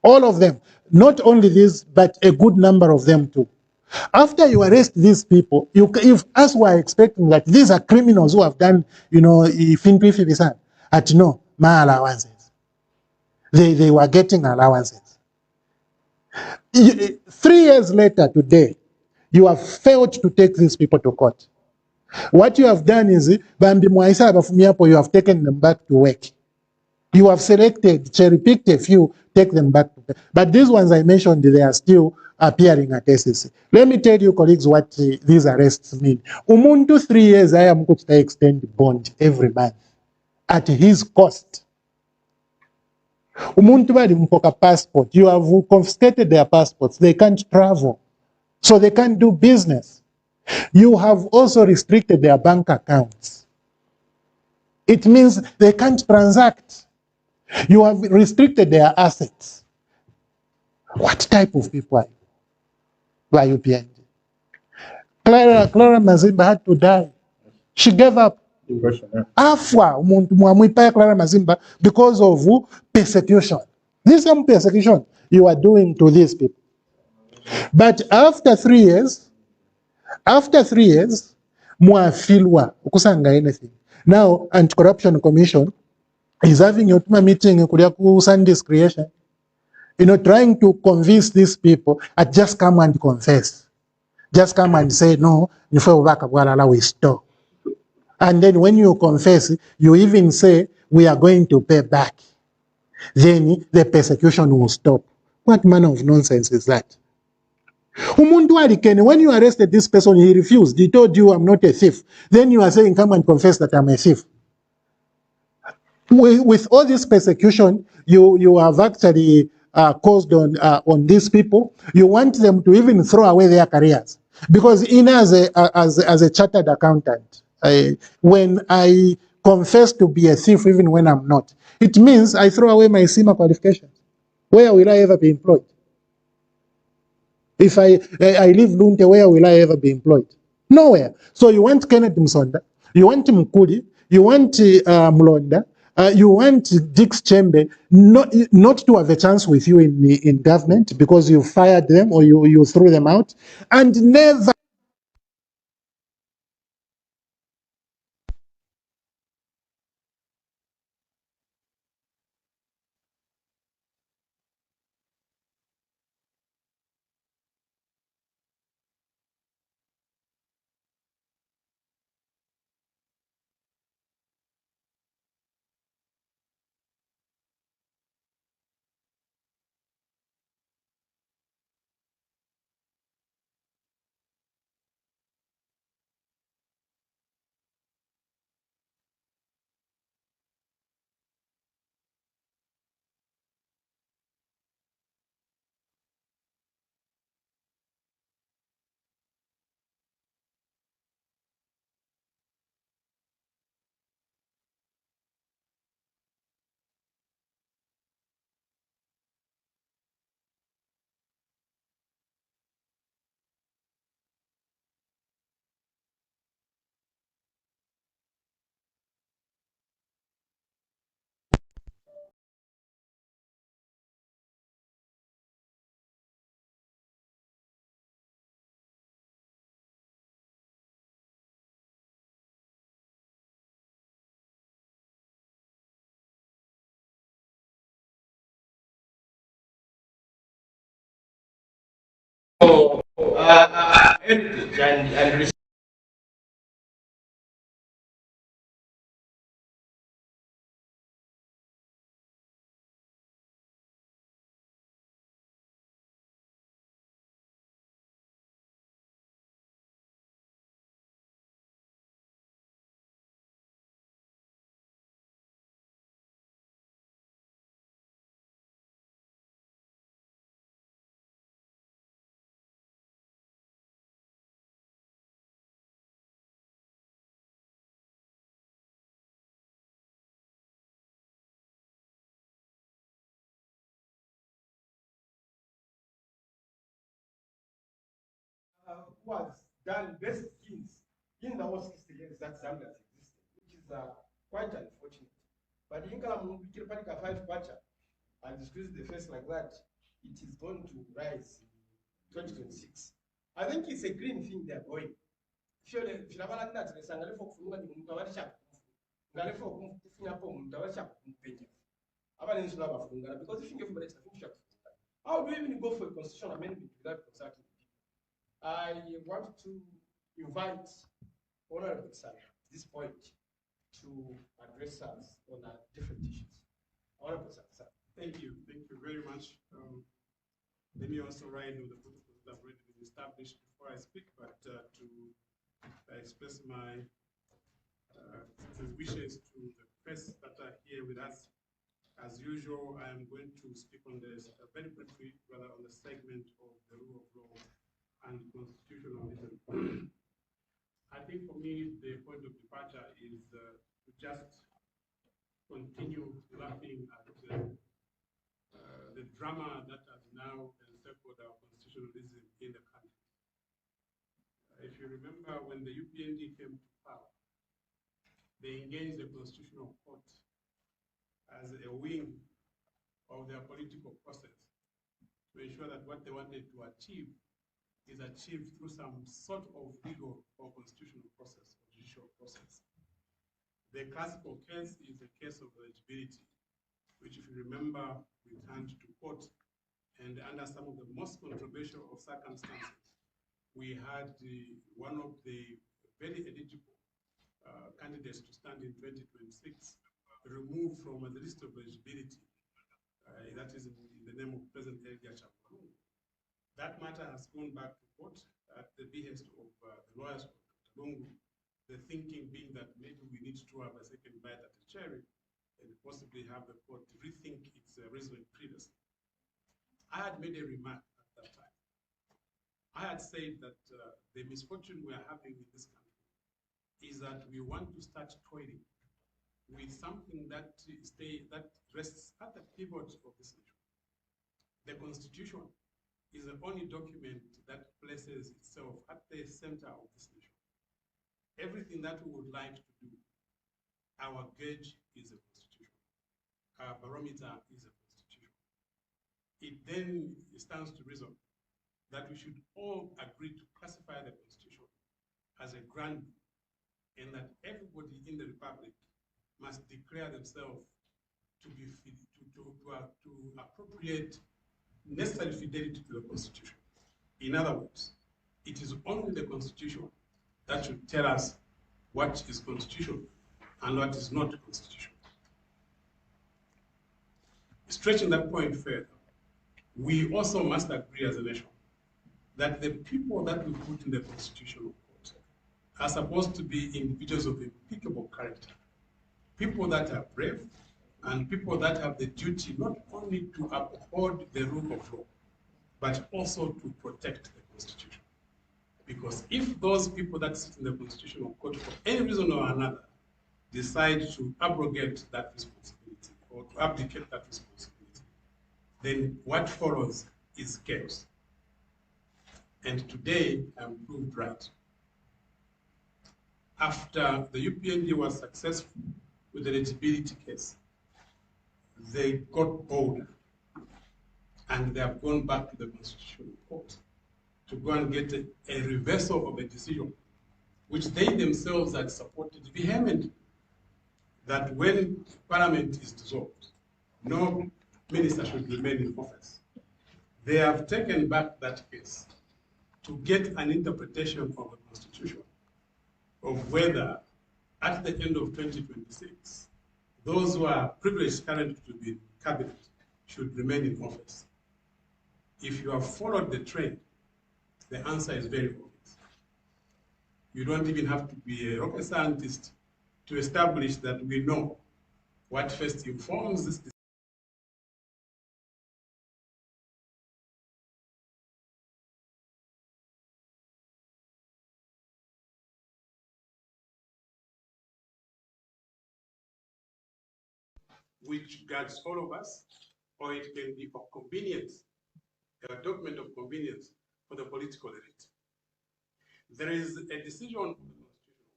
All of them. Not only this, but a good number of them too. After you arrest these people, if us were expecting that these are criminals who have done, if at no, my allowances. They were getting allowances. 3 years later today, you have failed to take these people to court. What you have done is, you have taken them back to work. You have selected, cherry-picked a few, take them back. But these ones I mentioned, they are still appearing at SEC. Let me tell you, colleagues, what these arrests mean. Umuntu 3 years, I am going to extend bond every month at his cost. Umuntu bali mpoka passport. You have confiscated their passports. They can't travel. So they can't do business. You have also restricted their bank accounts. It means they can't transact. You have restricted their assets. What type of people are you? By UPNG? Clara Mazimba had to die. She gave up. Afwa mwamwipa Clara Mazimba because of persecution. This same persecution you are doing to these people. But after 3 years, mwafilwa ukusanga anything. Now, Anti-Corruption Commission is having a meeting ku Sunday's creation, trying to convince these people at just come and confess. Just come and say, no, we stop. And then when you confess, you even say, we are going to pay back. Then the persecution will stop. What manner of nonsense is that? When you arrested this person, he refused. He told you, I'm not a thief. Then you are saying, come and confess that I'm a thief. With all this persecution, you have actually caused on these people. You want them to even throw away their careers. Because as a chartered accountant, when I confess to be a thief even when I'm not, it means I throw away my SEMA qualifications. Where will I ever be employed? If I leave Lunte, where will I ever be employed? Nowhere. So you want Kenneth Msonda, you want Mkudi, you want Mlonda, you want Dix Chembe not to have a chance with you in government because you fired them or you threw them out, and never heritage and who has done best things in the whole 60 years that Zambia has existed, which is quite unfortunate. But in Kalamuka 5 kwacha and squeeze the face like that, it is going to rise in 2026. I think it's a green thing they're going. Because if you give how do we even go for a constitutional amendment without consulting? I want to invite Honorable Sir at this point to address us on different issues. Honorable Sir. Thank you very much. Let me also write on the protocols that have already been established before I speak, but to express my wishes to the press that are here with us. As usual, I am going to speak on this very briefly, rather on the segment of the rule of law and constitutionalism. I think for me, the point of departure is to just continue laughing at the drama that has now encircled our constitutionalism in the country. If you remember, when the UPND came to power, they engaged the Constitutional Court as a wing of their political process to ensure that what they wanted to achieve is achieved through some sort of legal or constitutional process or judicial process. The classical case is the case of eligibility, which, if you remember, we turned to court, and under some of the most controversial of circumstances, we had one of the very eligible candidates to stand in 2026 removed from the list of eligibility. That is in the name of President Edgar Chagwa. That matter has gone back to court at the behest of the lawyers of Lungu, the thinking being that maybe we need to have a second bite at the cherry and possibly have the court rethink its reasoning previously. I had made a remark at that time. I had said that the misfortune we are having in this country is that we want to start toiling with something that rests at the pivot of this nation. The Constitution is the only document that places itself at the center of this nation. Everything that we would like to do, our gauge is a Constitution. Our barometer is a Constitution. It then stands to reason that we should all agree to classify the Constitution as a grand, and that everybody in the Republic must declare themselves to be to appropriate necessary fidelity to the Constitution. In other words, it is only the Constitution that should tell us what is constitutional and what is not constitutional. Stretching that point further, we also must agree as a nation that the people that we put in the Constitutional Court are supposed to be individuals of impeccable character, people that are brave, and people that have the duty not only to uphold the rule of law, but also to protect the Constitution. Because if those people that sit in the Constitutional Court, for any reason or another, decide to abrogate that responsibility or to abdicate that responsibility, then what follows is chaos. And today, I'm proved right. After the UPND was successful with the eligibility case, they got bolder, and they have gone back to the Constitutional Court to go and get a reversal of a decision, which they themselves had supported vehemently, that when Parliament is dissolved, no minister should remain in office. They have taken back that case to get an interpretation of the Constitution of whether at the end of 2026, those who are privileged currently to be in cabinet should remain in office. If you have followed the trend, the answer is very obvious. You don't even have to be a rocket scientist to establish that we know what first informs this decision, which guards all of us, or it can be for convenience, a document of convenience for the political elite. There is a decision of the Constitutional Court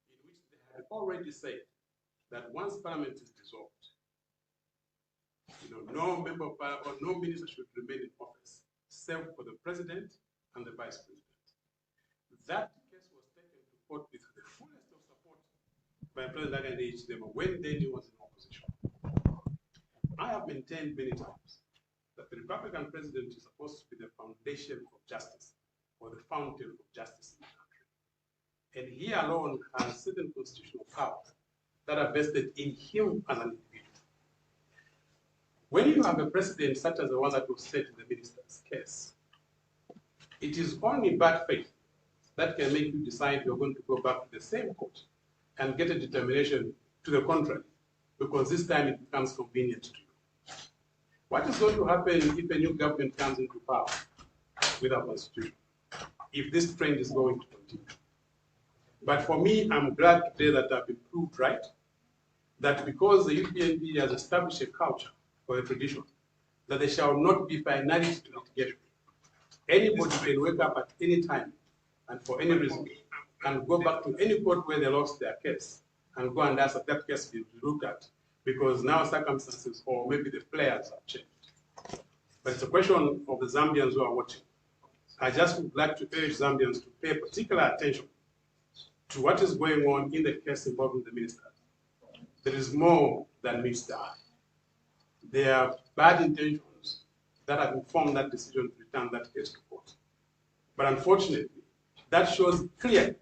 in which they have already said that once Parliament is dissolved, no member of Parliament or no minister should remain in office, save for the President and the Vice President. That case was taken to court with the fullest of support by President Edgar when then he was in opposition. I have maintained many times that the Republican president is supposed to be the foundation of justice, or the fountain of justice in the country. And he alone has certain constitutional powers that are vested in him as an individual. When you have a precedent such as the one that was set in the minister's case, it is only bad faith that can make you decide you're going to go back to the same court and get a determination to the contrary, because this time it becomes convenient to you. What is going to happen if a new government comes into power with our constitution, if this trend is going to continue? But for me, I'm glad today that I've been proved right, that because the UPND has established a culture or a tradition, that there shall not be finality to litigation. Anybody can wake up at any time and for any reason and go back to any court where they lost their case and go and ask that that case be looked at, because now circumstances or maybe the players have changed. But it's a question of the Zambians who are watching. I just would like to urge Zambians to pay particular attention to what is going on in the case involving the ministers. There is more than meets the eye. There are bad intentions that have informed that decision to return that case to court. But unfortunately, that shows clearly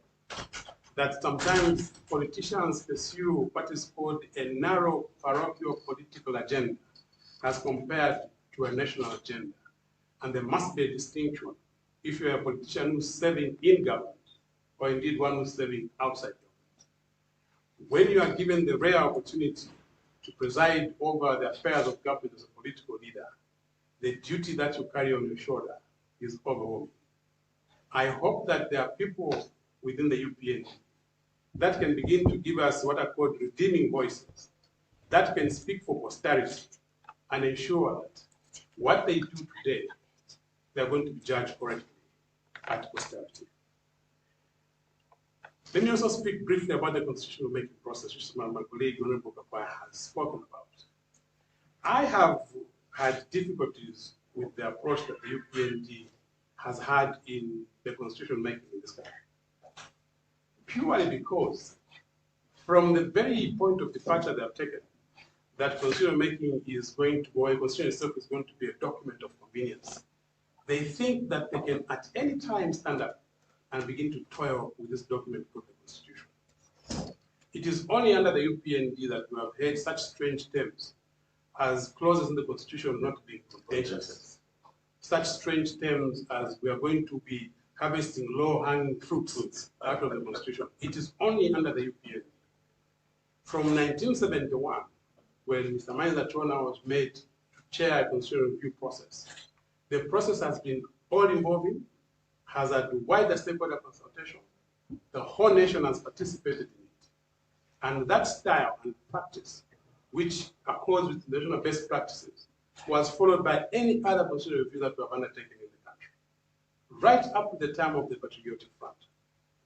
that sometimes politicians pursue what is called a narrow parochial political agenda as compared to a national agenda. And there must be a distinction if you're a politician who's serving in government, or indeed one who's serving outside government. When you are given the rare opportunity to preside over the affairs of government as a political leader, the duty that you carry on your shoulder is overwhelming. I hope that there are people within the UPN that can begin to give us what are called redeeming voices, that can speak for posterity and ensure that what they do today, they're going to be judged correctly at posterity. Let me also speak briefly about the constitutional making process, which my colleague, Honorable Chagwa, has spoken about. I have had difficulties with the approach that the UPND has had in the constitutional making in this country, purely because from the very point of departure they have taken, that constitutional making is going to, or a constitution itself is going to be a document of convenience. They think that they can at any time stand up and begin to toil with this document called the Constitution. It is only under the UPND that we have heard such strange terms as clauses in the Constitution not being contentious, such strange terms as we are going to be harvesting low-hanging fruits out of the Constitution. It is only under the UPND. From 1971, when Mr. Mainza Chona was made to chair a constitutional review process, the process has been all-involving, has had wider stakeholder consultation. The whole nation has participated in it. And that style and practice, which accords with national best practices, was followed by any other constitutional review that we have undertaken in the country, right up to the time of the Patriotic Front.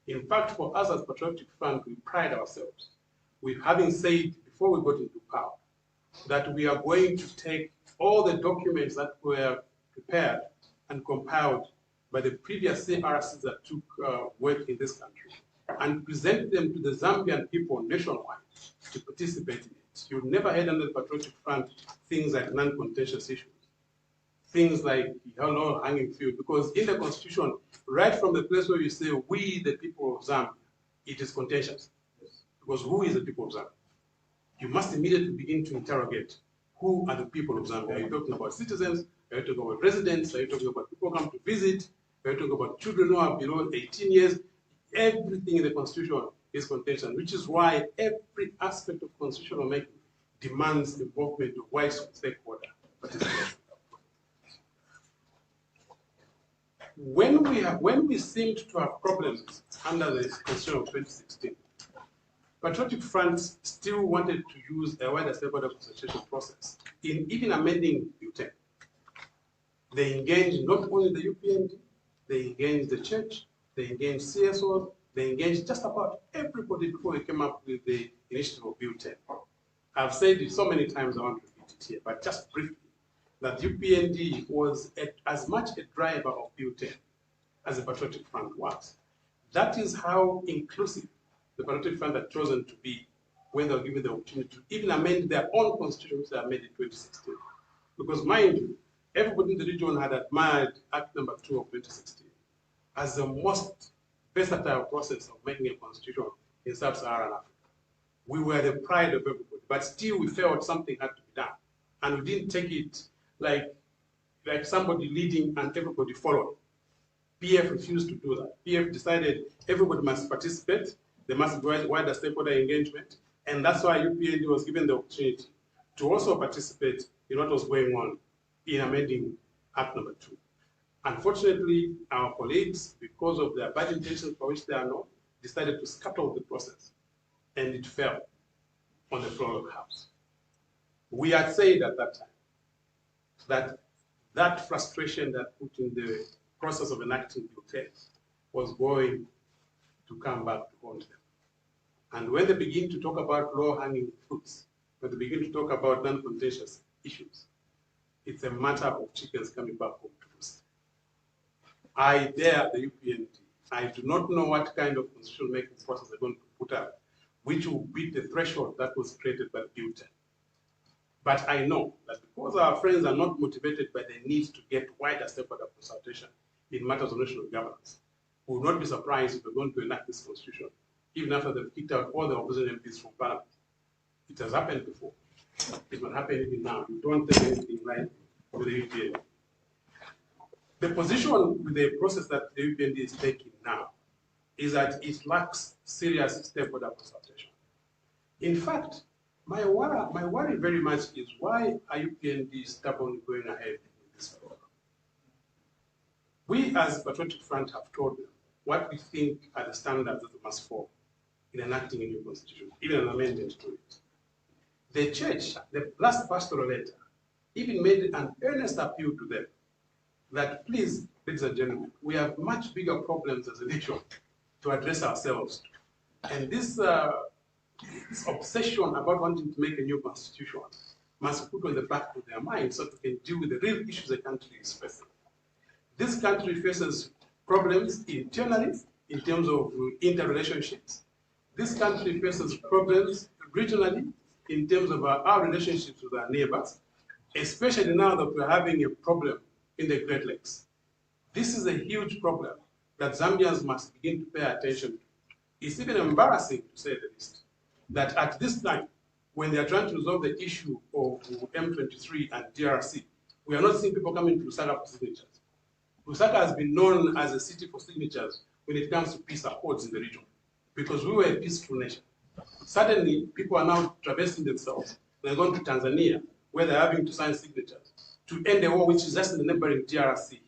In fact, for us as Patriotic Front, we pride ourselves with having said before we got into power that we are going to take all the documents that were prepared and compiled by the previous CRCs that took work in this country and present them to the Zambian people nationwide to participate in it. You've never heard under the Patriotic Front things like non-contentious issues. things like low-hanging fruit, because in the Constitution, right from the place where you say, we, the people of Zambia, it is contentious. Because who is the people of Zambia? You must immediately begin to interrogate who are the people of Zambia. Are you talking about citizens? Are you talking about residents? Are you talking about people who come to visit? Are you talking about children who are below 18 years? Everything in the Constitution is contentious, which is why every aspect of constitutional making demands the involvement of wide stakeholder participation. When we seemed to have problems under the Constitution of 2016, Patriotic Front still wanted to use a wider stakeholder consultation process in even amending Bill 10. They engaged not only the UPND, they engaged the church, they engaged CSOs, they engaged just about everybody before we came up with the initiative of Bill 10. I've said it so many times, I want to repeat it here, but just briefly, that UPND was as much a driver of Bill 10 as the Patriotic Front was. That is how inclusive the Patriotic Front had chosen to be when they were given the opportunity to even amend their own constitution, which they amended in 2016. Because mind you, everybody in the region had admired Act number 2 of 2016 as the most versatile process of making a constitution in sub-Saharan Africa. We were the pride of everybody, but still we felt something had to be done. And we didn't take it like somebody leading and everybody followed. PF refused to do that. PF decided everybody must participate, there must be wider stakeholder engagement, and that's why UPND was given the opportunity to also participate in what was going on in amending Act number 2. Unfortunately, our colleagues, because of their bad intentions for which they are known, decided to scuttle the process, and it fell on the floor of the House. We had said at that time that that frustration that put in the process of enacting Bill 10 was going to come back to haunt them. And when they begin to talk about low-hanging fruits, when they begin to talk about non-contentious issues, it's a matter of chickens coming back home to roost. I dare the UPND. I do not know what kind of constitutional making process they're going to put up, which will beat the threshold that was created by Bill 10. But I know that because our friends are not motivated by the need to get wider stakeholder consultation in matters of national governance, we will not be surprised if we're going to enact this constitution, even after they've kicked out all the opposition MPs from parliament. It has happened before. It will happen even now. You don't take anything like with the UPND. The position with the process that the UPND is taking now is that it lacks serious stakeholder consultation. In fact, my worry very much is why are UPND stubbornly going ahead with this program? We as Patriotic Front have told them what we think are the standards that we must follow in enacting a new constitution, even an amendment to it. The church, the last pastoral letter, even made an earnest appeal to them that please, ladies and gentlemen, we have much bigger problems as a nation to address ourselves to. And this obsession about wanting to make a new constitution must be put on the back of their minds so that we can deal with the real issues the country is facing. This country faces problems internally in terms of interrelationships. This country faces problems regionally in terms of our relationships with our neighbors, especially now that we're having a problem in the Great Lakes. This is a huge problem that Zambians must begin to pay attention to. It's even embarrassing, to say the least, that at this time, when they are trying to resolve the issue of M23 and DRC, we are not seeing people coming to Lusaka for signatures. Lusaka has been known as a city for signatures when it comes to peace accords in the region, because we were a peaceful nation. Suddenly, people are now traversing themselves. They're going to Tanzania, where they're having to sign signatures to end a war which is just in the neighboring DRC here.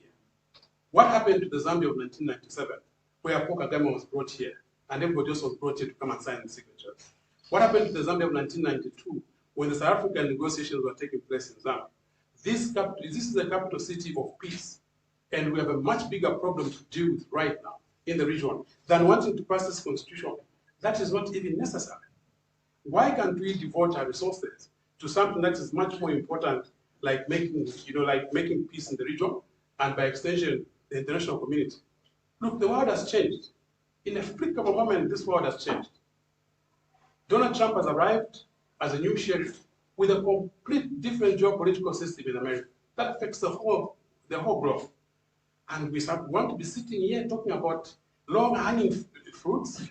What happened to the Zambia of 1997, where Paul Kagame was brought here, and everybody else was brought here to come and sign the signatures? What happened to the Zambia of 1992, when the South African negotiations were taking place in Zambia? This is the capital city of peace, and we have a much bigger problem to deal with right now in the region than wanting to pass this constitution. That is not even necessary. Why can't we devote our resources to something that is much more important, like making peace in the region, and by extension, the international community? Look, the world has changed. In a flick of a moment, this world has changed. Donald Trump has arrived as a new sheriff with a complete different geopolitical system in America. That affects the whole globe. And we want to be sitting here talking about long-hanging fruits.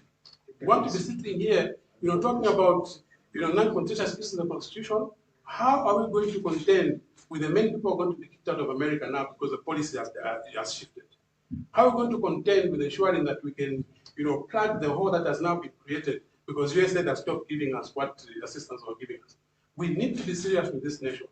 We want to be sitting here, talking about, non-contentious issues in the Constitution. How are we going to contend with the many people who are going to be kicked out of America now because the policy has shifted? How are we going to contend with ensuring that we can, plug the hole that has now been created because USA has stopped giving us what assistance they were giving us? We need to be serious with this nation.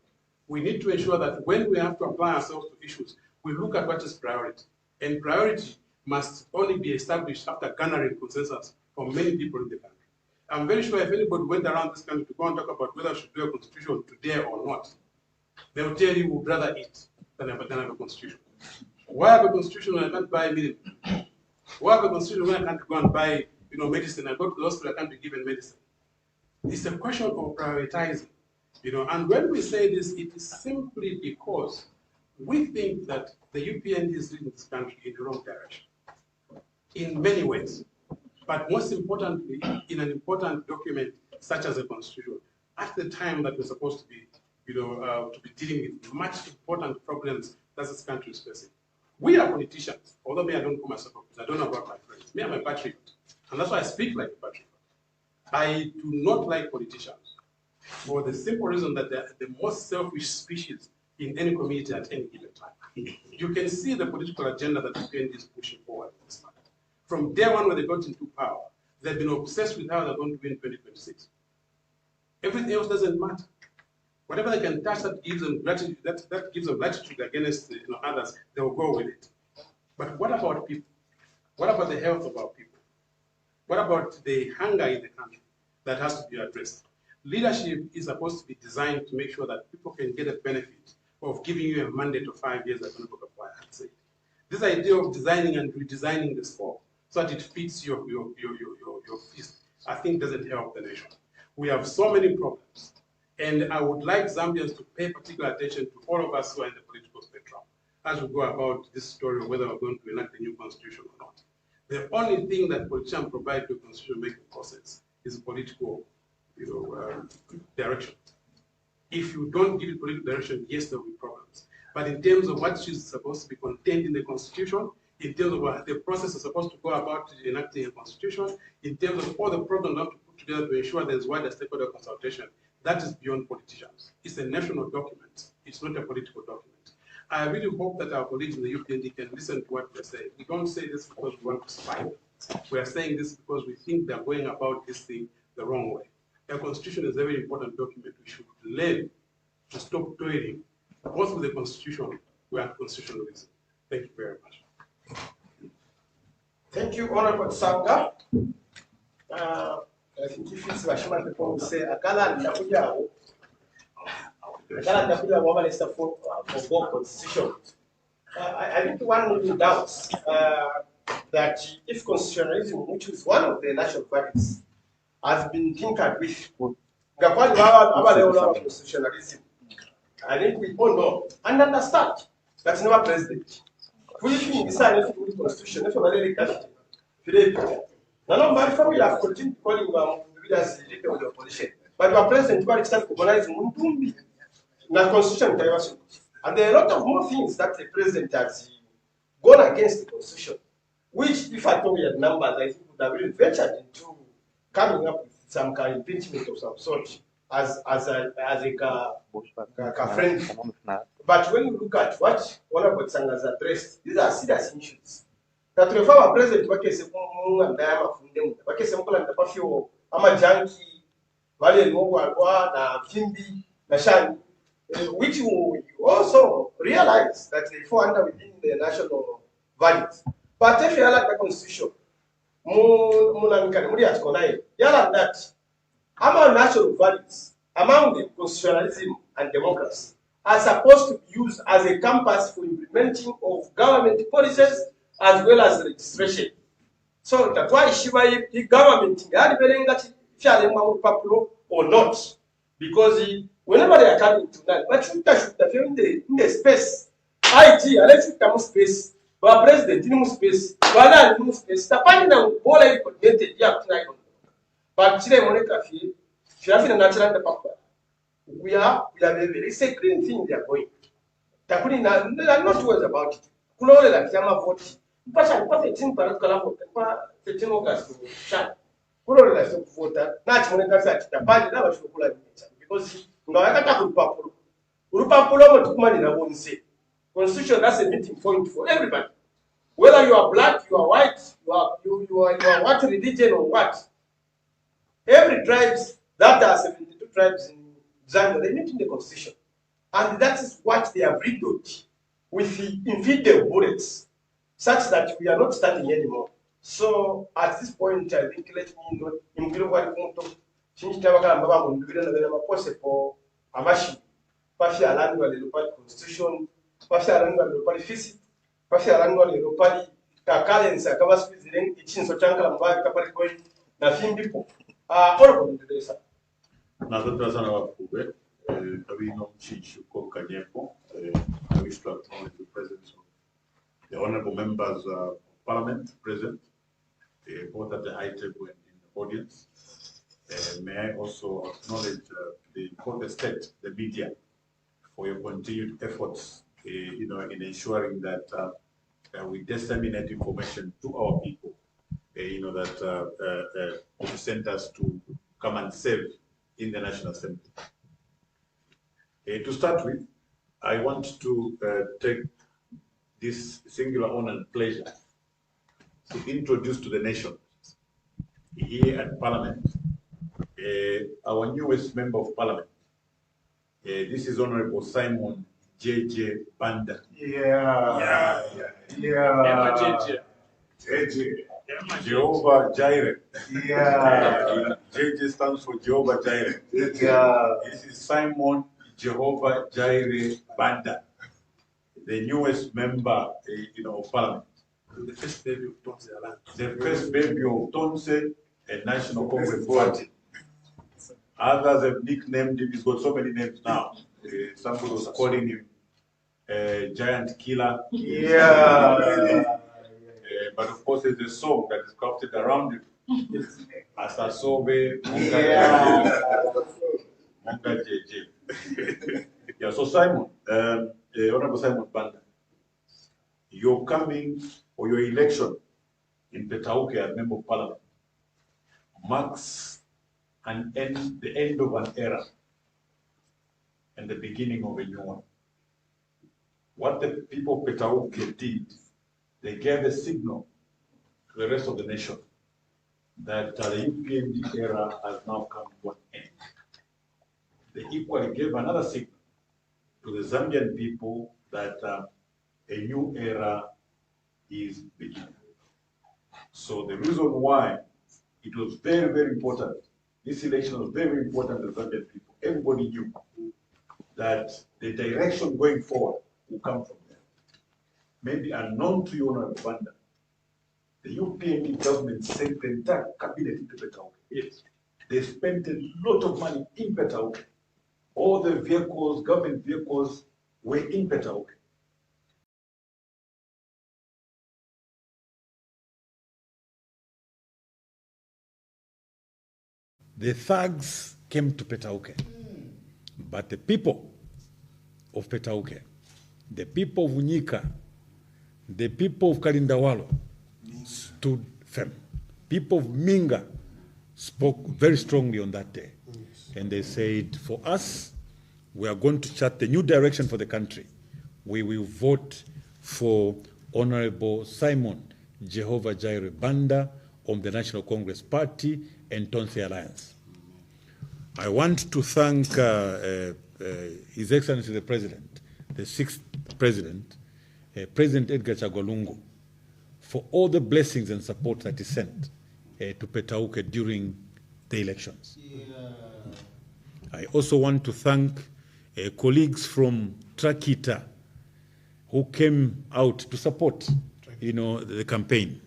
We need to ensure that when we have to apply ourselves to issues, we look at what is priority. And priority must only be established after garnering consensus from many people in the country. I'm very sure if anybody went around this country to go and talk about whether we should do a constitution today or not, they will tell you we'd rather eat than have a constitution. Why have a constitution when I can't buy milk? Why have a constitution when I can't go and buy medicine? I go to the hospital, I can't be given medicine. It's a question of prioritizing. And when we say this, it is simply because we think that the UPND is leading this country in the wrong direction, in many ways. But most importantly, in an important document such as a constitution, at the time that we're supposed to be, to be dealing with much important problems that this country is facing. We are politicians, although me, I don't call myself a politician, I don't know about my friends. Me, I'm a patriot, and that's why I speak like a patriot. I do not like politicians for the simple reason that they're the most selfish species in any community at any given time. You can see the political agenda that the UPND is pushing forward in this matter. From day one when they got into power, they've been obsessed with how they're going to win 2026. Everything else doesn't matter. Whatever they can touch that gives them latitude, that gives them latitude against others, they will go with it. But what about people? What about the health of our people? What about the hunger in the country that has to be addressed? Leadership is supposed to be designed to make sure that people can get a benefit of giving you a mandate of 5 years, as Honorable Chagwa had said. This idea of designing and redesigning this form so that it fits your fist, I think doesn't help the nation. We have so many problems. And I would like Zambians to pay particular attention to all of us who are in the political spectrum as we go about this story of whether we're going to enact a new constitution or not. The only thing that politicians provide to a constitution-making process is political direction. If you don't give it political direction, yes, there will be problems. But in terms of what is supposed to be contained in the constitution, in terms of what the process is supposed to go about enacting a constitution, in terms of all the programs we have to put together to ensure there's wider stakeholder consultation, that is beyond politicians. It's a national document. It's not a political document. I really hope that our colleagues in the UPND can listen to what we're saying. We don't say this because we want to spy. We are saying this because we think they're going about this thing the wrong way. A constitution is a very important document. We should learn to stop toiling, both with the constitution and constitutionalism. Thank you very much. Thank you, Honorable Chagwa. I think if it's Bashima people will say, Akala Ndakujawo, Akala Ndakujawo, Minister for Constitution. I think one of the doubts that if constitutionalism, which is one of the national values, has been tinkered with, constitutionalism, I think we all know and understand that's never president. We think decide if we constitution, if we really can't. Now, my family have continued calling leaders with the opposition, but our president will start organizing Muntumbi. Now, constitution, and there are a lot of more things that the president has gone against the constitution, which, if I told you the numbers, I think would have really ventured into coming up with some kind of impeachment of some sort as a friend. But when you look at what Honorable Chagwa has addressed, these are serious issues. That our president, which you also realize that they fall under within the national values. But if you like the constitution, that among national values, among the constitutionalism and democracy, are supposed to be used as a compass for implementing of government policies as well as registration. So that's why the government or not, because whenever they are coming to that, but should in the space, IT, let's shoot space, but president in space, but in space, the panel of all I coordinated, yeah, but today, Monica, she has a natural papa. We are a very sacred thing they are going. not worried about it. Kulole la chama vote. Pasha kwa 13 para kala vote. Kwa 13 August sha. Kulole la sio vote. Na chimone kasa kitapali na bashukula nita. Because ngawakata kupapulo. Urupapulo mo tukumani na bonse. Constitution, that's a meeting point for everybody. Whether you are black, you are white, you are what religion or what. Every tribes, that are 72 tribes in Zambia, they meet in the constitution. And that is what they have riddled with the infidel bullets, such that we are not standing anymore. So at this point, I think let me know include what possible amashi, Pafi Alango le local constitution, Pafi Alango le local physics, Pafi Alango le local currency, Kabas president, Ichin Sotanka, Mbaga, Kapari, na Fimbipo. All of them. Natotazana wakubwa kabino Chichuko Kanyepo. I wish to acknowledge the presence of the honorable members of Parliament present, both at the high table and in the audience. May I also acknowledge the state, the media, for your continued efforts, in ensuring that we disseminate information to our people, that sent us to come and serve in the National Assembly. To start with, I want to take this singular honor and pleasure to introduce to the nation here at Parliament our newest member of Parliament. This is Honorable Simon J.J. Banda. Yeah. Jehovah Jireh. Yeah. JJ stands for Jehovah Jireh. Yeah. This is Simon Jehovah Jireh Banda, the newest member, of Parliament. The first baby of Tonse Alliance. The first baby of Tonse, a National Congress Party. Others have nicknamed him. He's got so many names now. Somebody was calling him Giant Killer. Yeah. But of course, there's a song that is crafted around it. Asasobe, Monga JJ. Yeah, so Simon, Honorable Simon Banda, your coming or your election in Petauke as Member of Parliament marks the end of an era and the beginning of a new one. What the people of Petauke did, they gave a signal to the rest of the nation that the UPND era has now come to an end. They equally gave another signal to the Zambian people that a new era is beginning. So the reason why it was very, very important, this election was very important to the Zambian people. Everybody knew that the direction going forward will come from there. Maybe unknown to you, Honorable Banda, the UPND government sent the entire cabinet into Petauke. Yes. They spent a lot of money in Petauke. All the vehicles, government vehicles, were in Petauke. The thugs came to Petauke, but the people of Petauke, the people of Unyika, the people of Kalindawalo stood firm. People of Minga spoke very strongly on that day. And they said, for us, we are going to chart the new direction for the country. We will vote for Honorable Simon Jehovah Jireh Banda on the National Congress Party and Tonse Alliance. I want to thank His Excellency the President, the 6th President, President Edgar Chagwa Lungu, for all the blessings and support that he sent to Petauke during the elections. Yeah. I also want to thank colleagues from Trakita who came out to support, the campaign.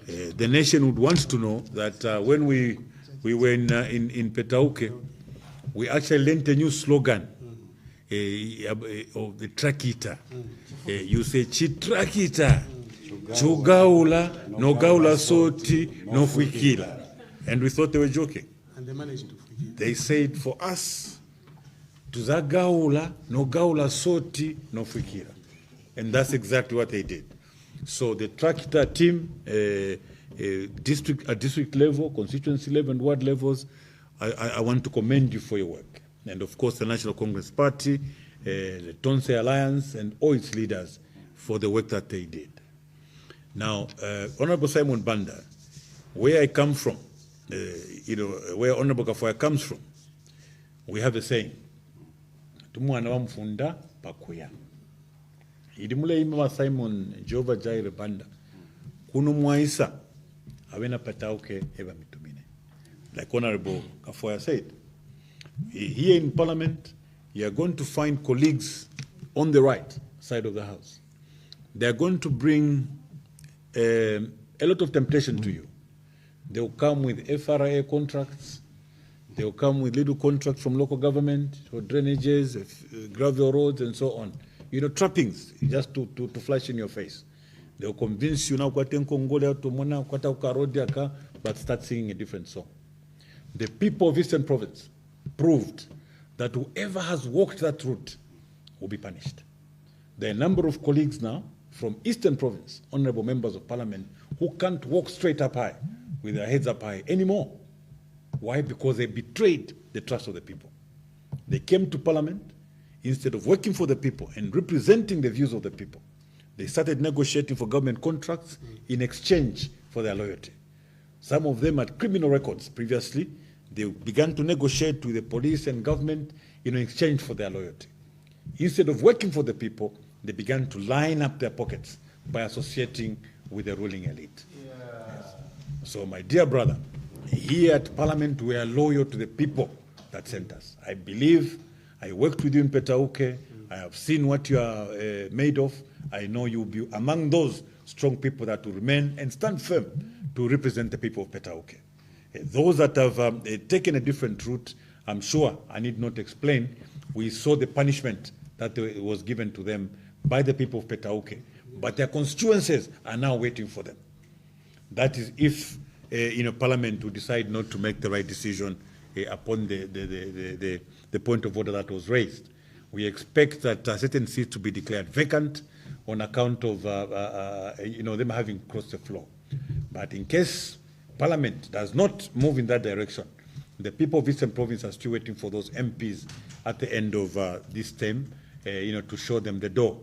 The nation would want to know that when we were in Petauke, we actually learned a new slogan of the Trakita. You say, Chitrakita, Chugaula, no gaula soti, no fuikila. And we thought they were joking. And they managed to forgive. They said for us to tuzagaula no gaula soti no fikira. And that's exactly what they did. So the tractor team, district level, constituency level, and ward levels, I want to commend you for your work. And of course, the National Congress Party, the Tonse Alliance, and all its leaders for the work that they did. Now, Honorable Simon Banda, where I come from, where Honorable Kafoya comes from, we have a saying, Tumwana wa mfunda pakuya. Idimule ima Simon Jehova Jaire Banda, kunu mwaisa, awena patauke eba mitumine. Like Honorable Kafoya said, here in Parliament, you are going to find colleagues on the right side of the House. They are going to bring a lot of temptation to you. They will come with FRA contracts. They will come with little contracts from local government for drainages, gravel roads, and so on. Trappings, just to flash in your face. They will convince you now, but start singing a different song. The people of Eastern Province proved that whoever has walked that route will be punished. There are a number of colleagues now from Eastern Province, honorable members of Parliament, who can't walk straight up high with their heads up high anymore. Why? Because they betrayed the trust of the people. They came to Parliament, instead of working for the people and representing the views of the people, they started negotiating for government contracts in exchange for their loyalty. Some of them had criminal records previously. They began to negotiate with the police and government in exchange for their loyalty. Instead of working for the people, they began to line up their pockets by associating with the ruling elite. Yes. So, my dear brother, here at Parliament, we are loyal to the people that sent us. I believe, I worked with you in Petauke. I have seen what you are made of. I know you'll be among those strong people that will remain and stand firm to represent the people of Petauke. Those that have taken a different route, I'm sure I need not explain, we saw the punishment that was given to them by the people of Petauke, but their constituencies are now waiting for them. That is if Parliament will decide not to make the right decision upon the point of order that was raised. We expect that certain seats to be declared vacant on account of them having crossed the floor. But in case Parliament does not move in that direction, the people of Eastern Province are still waiting for those MPs at the end of this term, to show them the door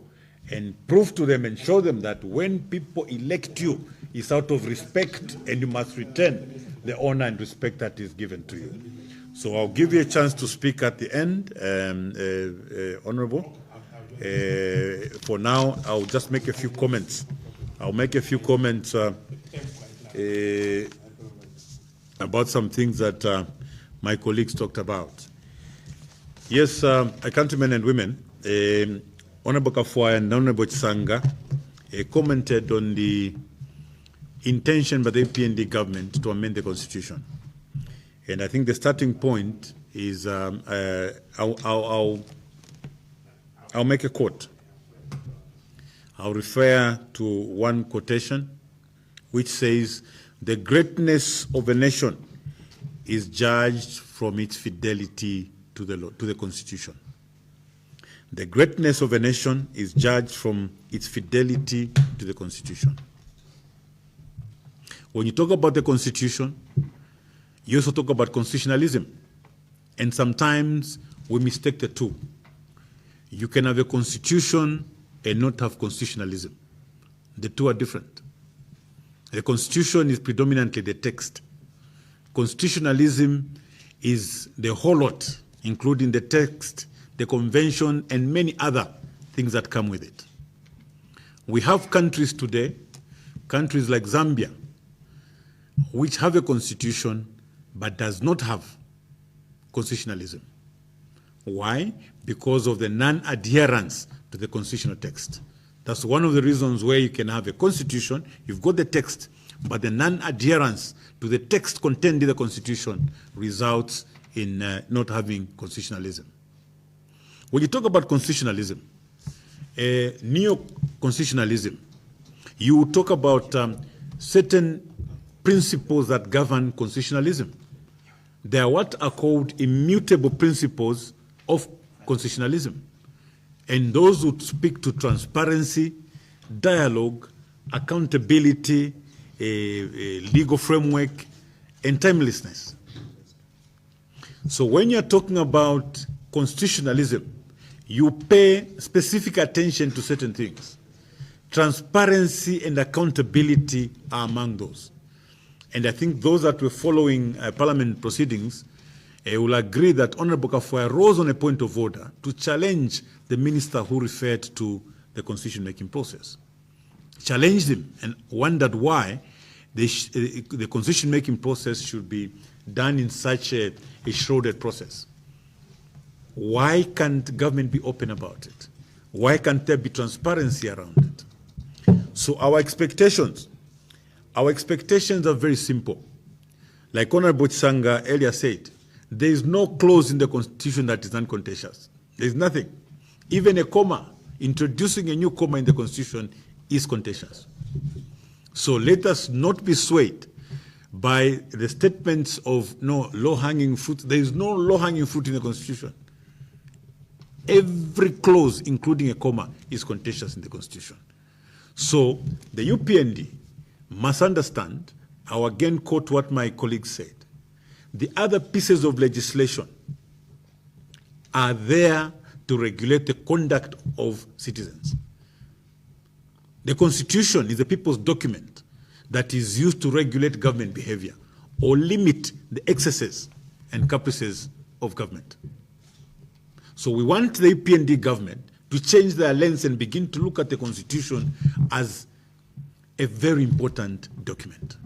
and prove to them and show them that when people elect you, it's out of respect, and you must return the honor and respect that is given to you. So I'll give you a chance to speak at the end, Honorable. For now, I'll just make a few comments. I'll make a few comments about some things that my colleagues talked about. Yes, countrymen and women, Honorable Kafoya and Honorable Chisanga commented on the intention by the APND government to amend the constitution. And I think the starting point is, I'll make a quote. I'll refer to one quotation which says, "The greatness of a nation is judged from its fidelity to the Constitution." The greatness of a nation is judged from its fidelity to the Constitution. When you talk about the Constitution, you also talk about constitutionalism. And sometimes we mistake the two. You can have a constitution and not have constitutionalism. The two are different. The Constitution is predominantly the text. Constitutionalism is the whole lot, including the text, the convention, and many other things that come with it. We have countries today, countries like Zambia, which have a constitution but does not have constitutionalism. Why? Because of the non-adherence to the constitutional text. That's one of the reasons where you can have a constitution, you've got the text, but the non-adherence to the text contained in the constitution results in not having constitutionalism. When you talk about constitutionalism, neo-constitutionalism, you talk about certain principles that govern constitutionalism. They are what are called immutable principles of constitutionalism. And those who speak to transparency, dialogue, accountability, a legal framework, and timelessness. So when you're talking about constitutionalism, you pay specific attention to certain things. Transparency and accountability are among those. And I think those that were following parliament proceedings will agree that Honorable Kafwaya rose on a point of order to challenge the minister who referred to the constitution-making process. Challenged him and wondered why the constitution-making process should be done in such a shrouded process. Why can't government be open about it? Why can't there be transparency around it? So our expectations are very simple. Like Honorable Tsanga earlier said, there is no clause in the Constitution that is uncontentious. There is nothing. Even a comma, introducing a new comma in the Constitution is contentious. So let us not be swayed by the statements of no low-hanging fruit. There is no low-hanging fruit in the Constitution. Every clause, including a comma, is contentious in the Constitution. So the UPND must understand, I will again quote what my colleague said, the other pieces of legislation are there to regulate the conduct of citizens. The Constitution is a people's document that is used to regulate government behavior or limit the excesses and caprices of government. So we want the UPND government to change their lens and begin to look at the Constitution as a very important document.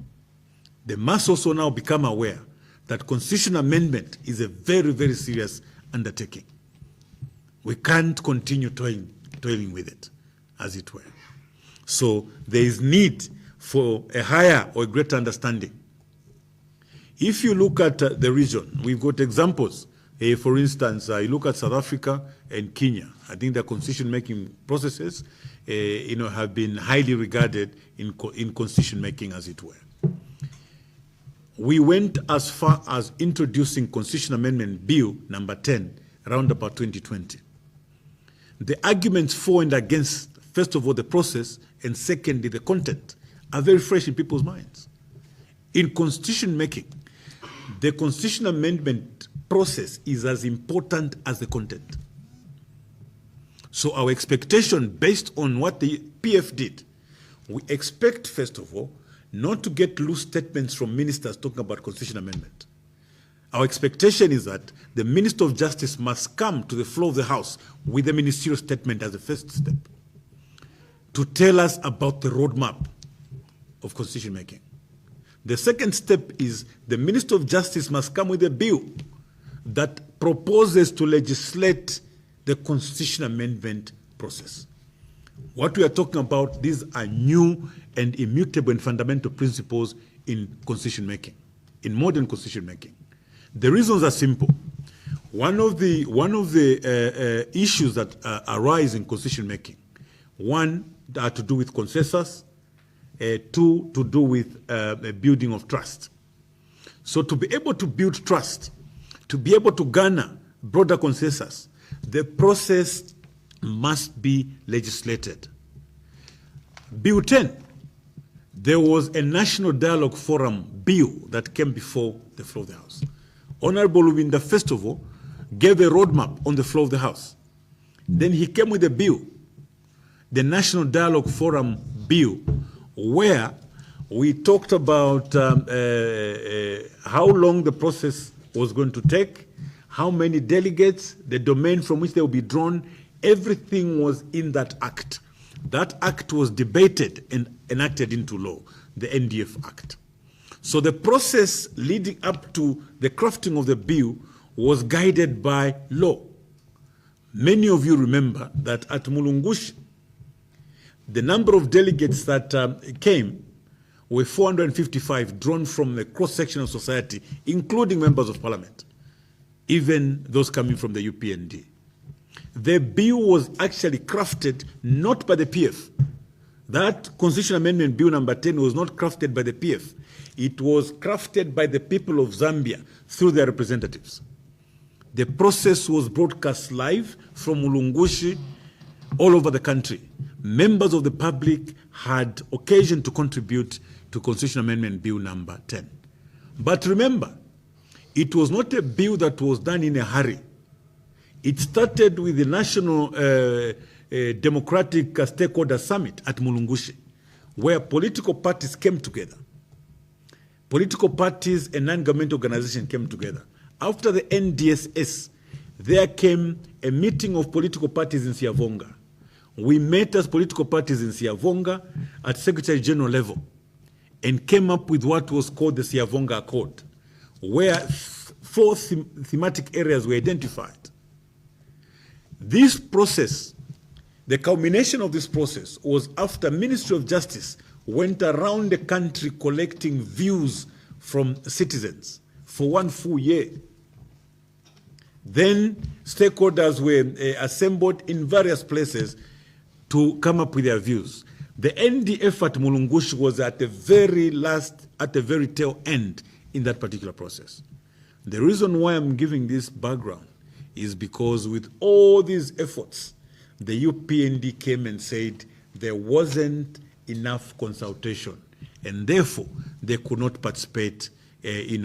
They must also now become aware that constitution amendment is a very, very serious undertaking. We can't continue toiling with it, as it were. So there is need for a higher or a greater understanding. If you look at the region, we've got examples. For instance, you look at South Africa and Kenya. I think their constitution-making processes, have been highly regarded in constitution-making, as it were. We went as far as introducing Constitution Amendment Bill number 10 around about 2020. The arguments for and against, first of all, the process, and secondly, the content, are very fresh in people's minds. In constitution making, the constitution amendment process is as important as the content. So our expectation, based on what the PF did, we expect, first of all, not to get loose statements from ministers talking about constitution amendment. Our expectation is that the Minister of Justice must come to the floor of the House with a ministerial statement as a first step to tell us about the roadmap of constitution making. The second step is the Minister of Justice must come with a bill that proposes to legislate the constitution amendment process. What we are talking about, these are new and immutable and fundamental principles in constitution making, in modern constitution making. The reasons are simple. One of the issues that arise in constitution making, one are to do with consensus, two to do with a building of trust. So to be able to build trust, to be able to garner broader consensus, the process must be legislated. Bill 10, there was a National Dialogue Forum bill that came before the floor of the House. Honorable Lubinda, first of all, gave a roadmap on the floor of the House. Then he came with a bill, the National Dialogue Forum bill, where we talked about how long the process was going to take, how many delegates, the domain from which they will be drawn. Everything was in that act. That act was debated and enacted into law, the NDF Act. So the process leading up to the crafting of the bill was guided by law. Many of you remember that at Mulungushi, the number of delegates that came were 455, drawn from a cross-section of society, including members of parliament, even those coming from the UPND. The bill was actually crafted not by the PF. That Constitution Amendment Bill number 10 was not crafted by the PF. It was crafted by the people of Zambia through their representatives. The process was broadcast live from Ulungushi all over the country. Members of the public had occasion to contribute to Constitutional Amendment Bill number 10. But remember, it was not a bill that was done in a hurry. It started with the National Democratic Stakeholder Summit at Mulungushi, where political parties came together. Political parties and non-government organizations came together. After the NDSS, there came a meeting of political parties in Siavonga. We met as political parties in Siavonga at Secretary General level and came up with what was called the Siavonga Accord, where 4 thematic areas were identified. This process, the culmination of this process was after Ministry of Justice went around the country collecting views from citizens for 1 full year. Then stakeholders were assembled in various places to come up with their views. The NDF at Mulungushi was at the very tail end in that particular process. The reason why I'm giving this background is because with all these efforts, the UPND came and said there wasn't enough consultation, and therefore they could not participate in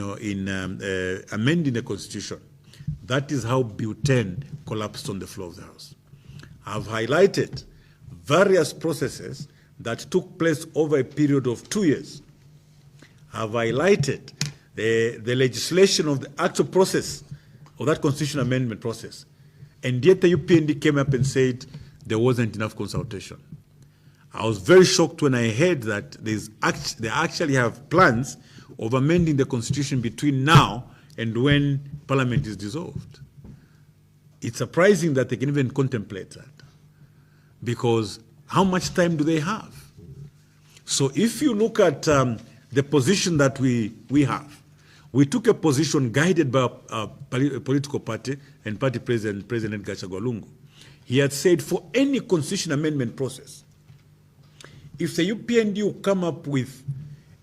amending the Constitution. That is how Bill 10 collapsed on the floor of the House. I've highlighted various processes that took place over a period of 2 years. I've highlighted the legislation of the actual process of that constitutional amendment process. And yet the UPND came up and said there wasn't enough consultation. I was very shocked when I heard that they actually have plans of amending the Constitution between now and when Parliament is dissolved. It's surprising that they can even contemplate that, because how much time do they have? So if you look at the position that we have, we took a position guided by a political party and party president, President Edgar Chagwa Lungu. He had said for any constitution amendment process, if the UPND will come up with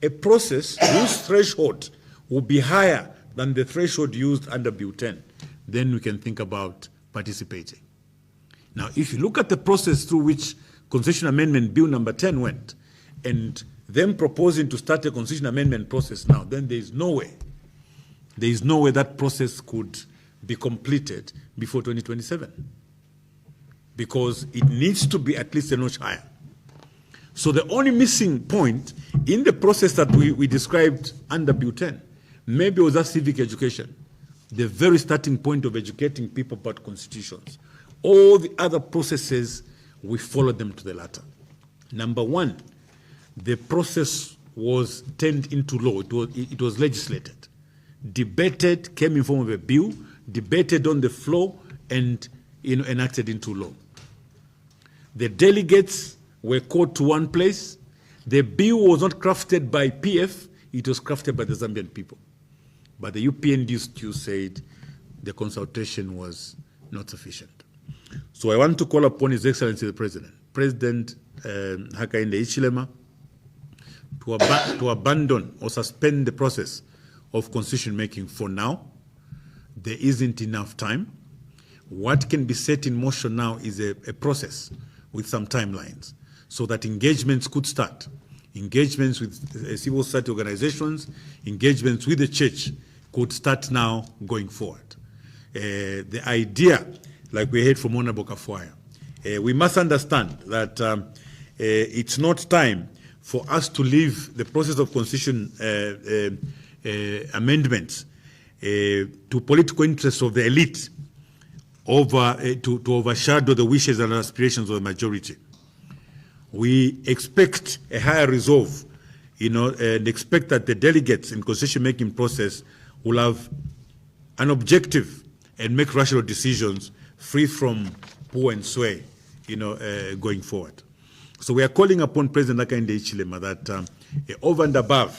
a process whose threshold will be higher than the threshold used under Bill 10, then we can think about participating. Now, if you look at the process through which Constitution Amendment Bill number 10 went, and them proposing to start a Constitution Amendment process now, then there is no way that process could be completed before 2027, because it needs to be at least a notch higher. So the only missing point in the process that we described under Bill 10 maybe was that civic education, the very starting point of educating people about constitutions. All the other processes, we followed them to the latter. Number one, the process was turned into law. It was legislated, debated, came in form of a bill, debated on the floor, and enacted into law. The delegates were called to one place. The bill was not crafted by PF, it was crafted by the Zambian people. But the UPND still said the consultation was not sufficient. So I want to call upon His Excellency the President, President Hakainde Hichilema, to abandon or suspend the process of constitution making for now. There isn't enough time. What can be set in motion now is a process with some timelines, so that engagements could start. Engagements with civil society organizations, engagements with the church could start now going forward. The idea, like we heard from Honorable Kafwaya, we must understand that it's not time for us to leave the process of constitution amendments to political interests of the elite to overshadow the wishes and aspirations of the majority. We expect a higher resolve, and expect that the delegates in constitution-making process will have an objective and make rational decisions free from pull and sway, going forward. So we are calling upon President Hakainde Hichilema that over and above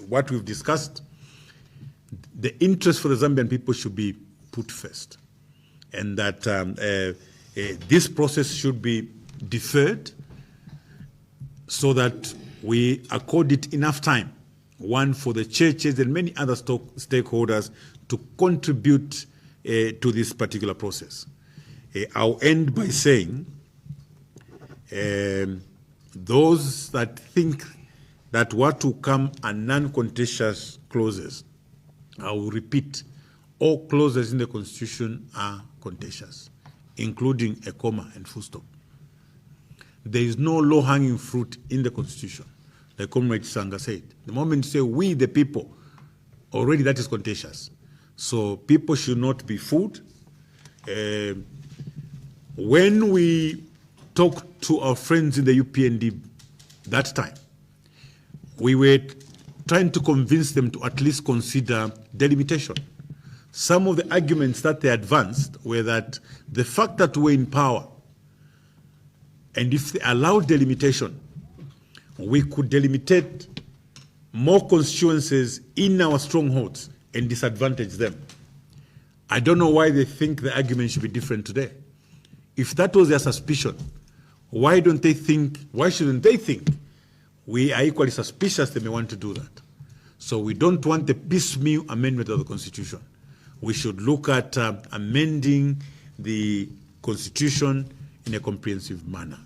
what we've discussed, the interest for the Zambian people should be put first, and that this process should be deferred so that we accord it enough time, one, for the churches and many other stakeholders to contribute to this particular process. I'll end by saying those that think that what will come are non-contentious clauses, I will repeat, all clauses in the Constitution are contentious, including a comma and full stop. There is no low-hanging fruit in the Constitution, like Comrade Sanga said. The moment you say we, the people, already that is contentious. So people should not be fooled. When we talked to our friends in the UPND that time, we were trying to convince them to at least consider delimitation. Some of the arguments that they advanced were that the fact that we're in power, and if they allowed delimitation, we could delimitate more constituencies in our strongholds and disadvantage them. I don't know why they think the argument should be different today. If that was their suspicion, why shouldn't they think we are equally suspicious they may want to do that? So we don't want the piecemeal amendment of the Constitution. We should look at amending the Constitution in a comprehensive manner.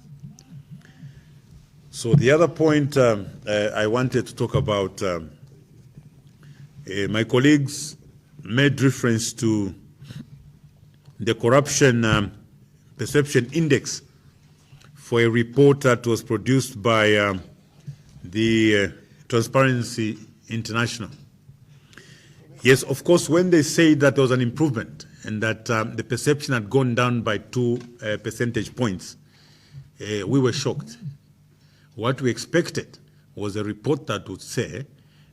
So the other point I wanted to talk about, my colleagues made reference to the corruption perception index for a report that was produced by the Transparency International. Yes, of course, when they say that there was an improvement and that the perception had gone down by 2 percentage points, we were shocked. What we expected was a report that would say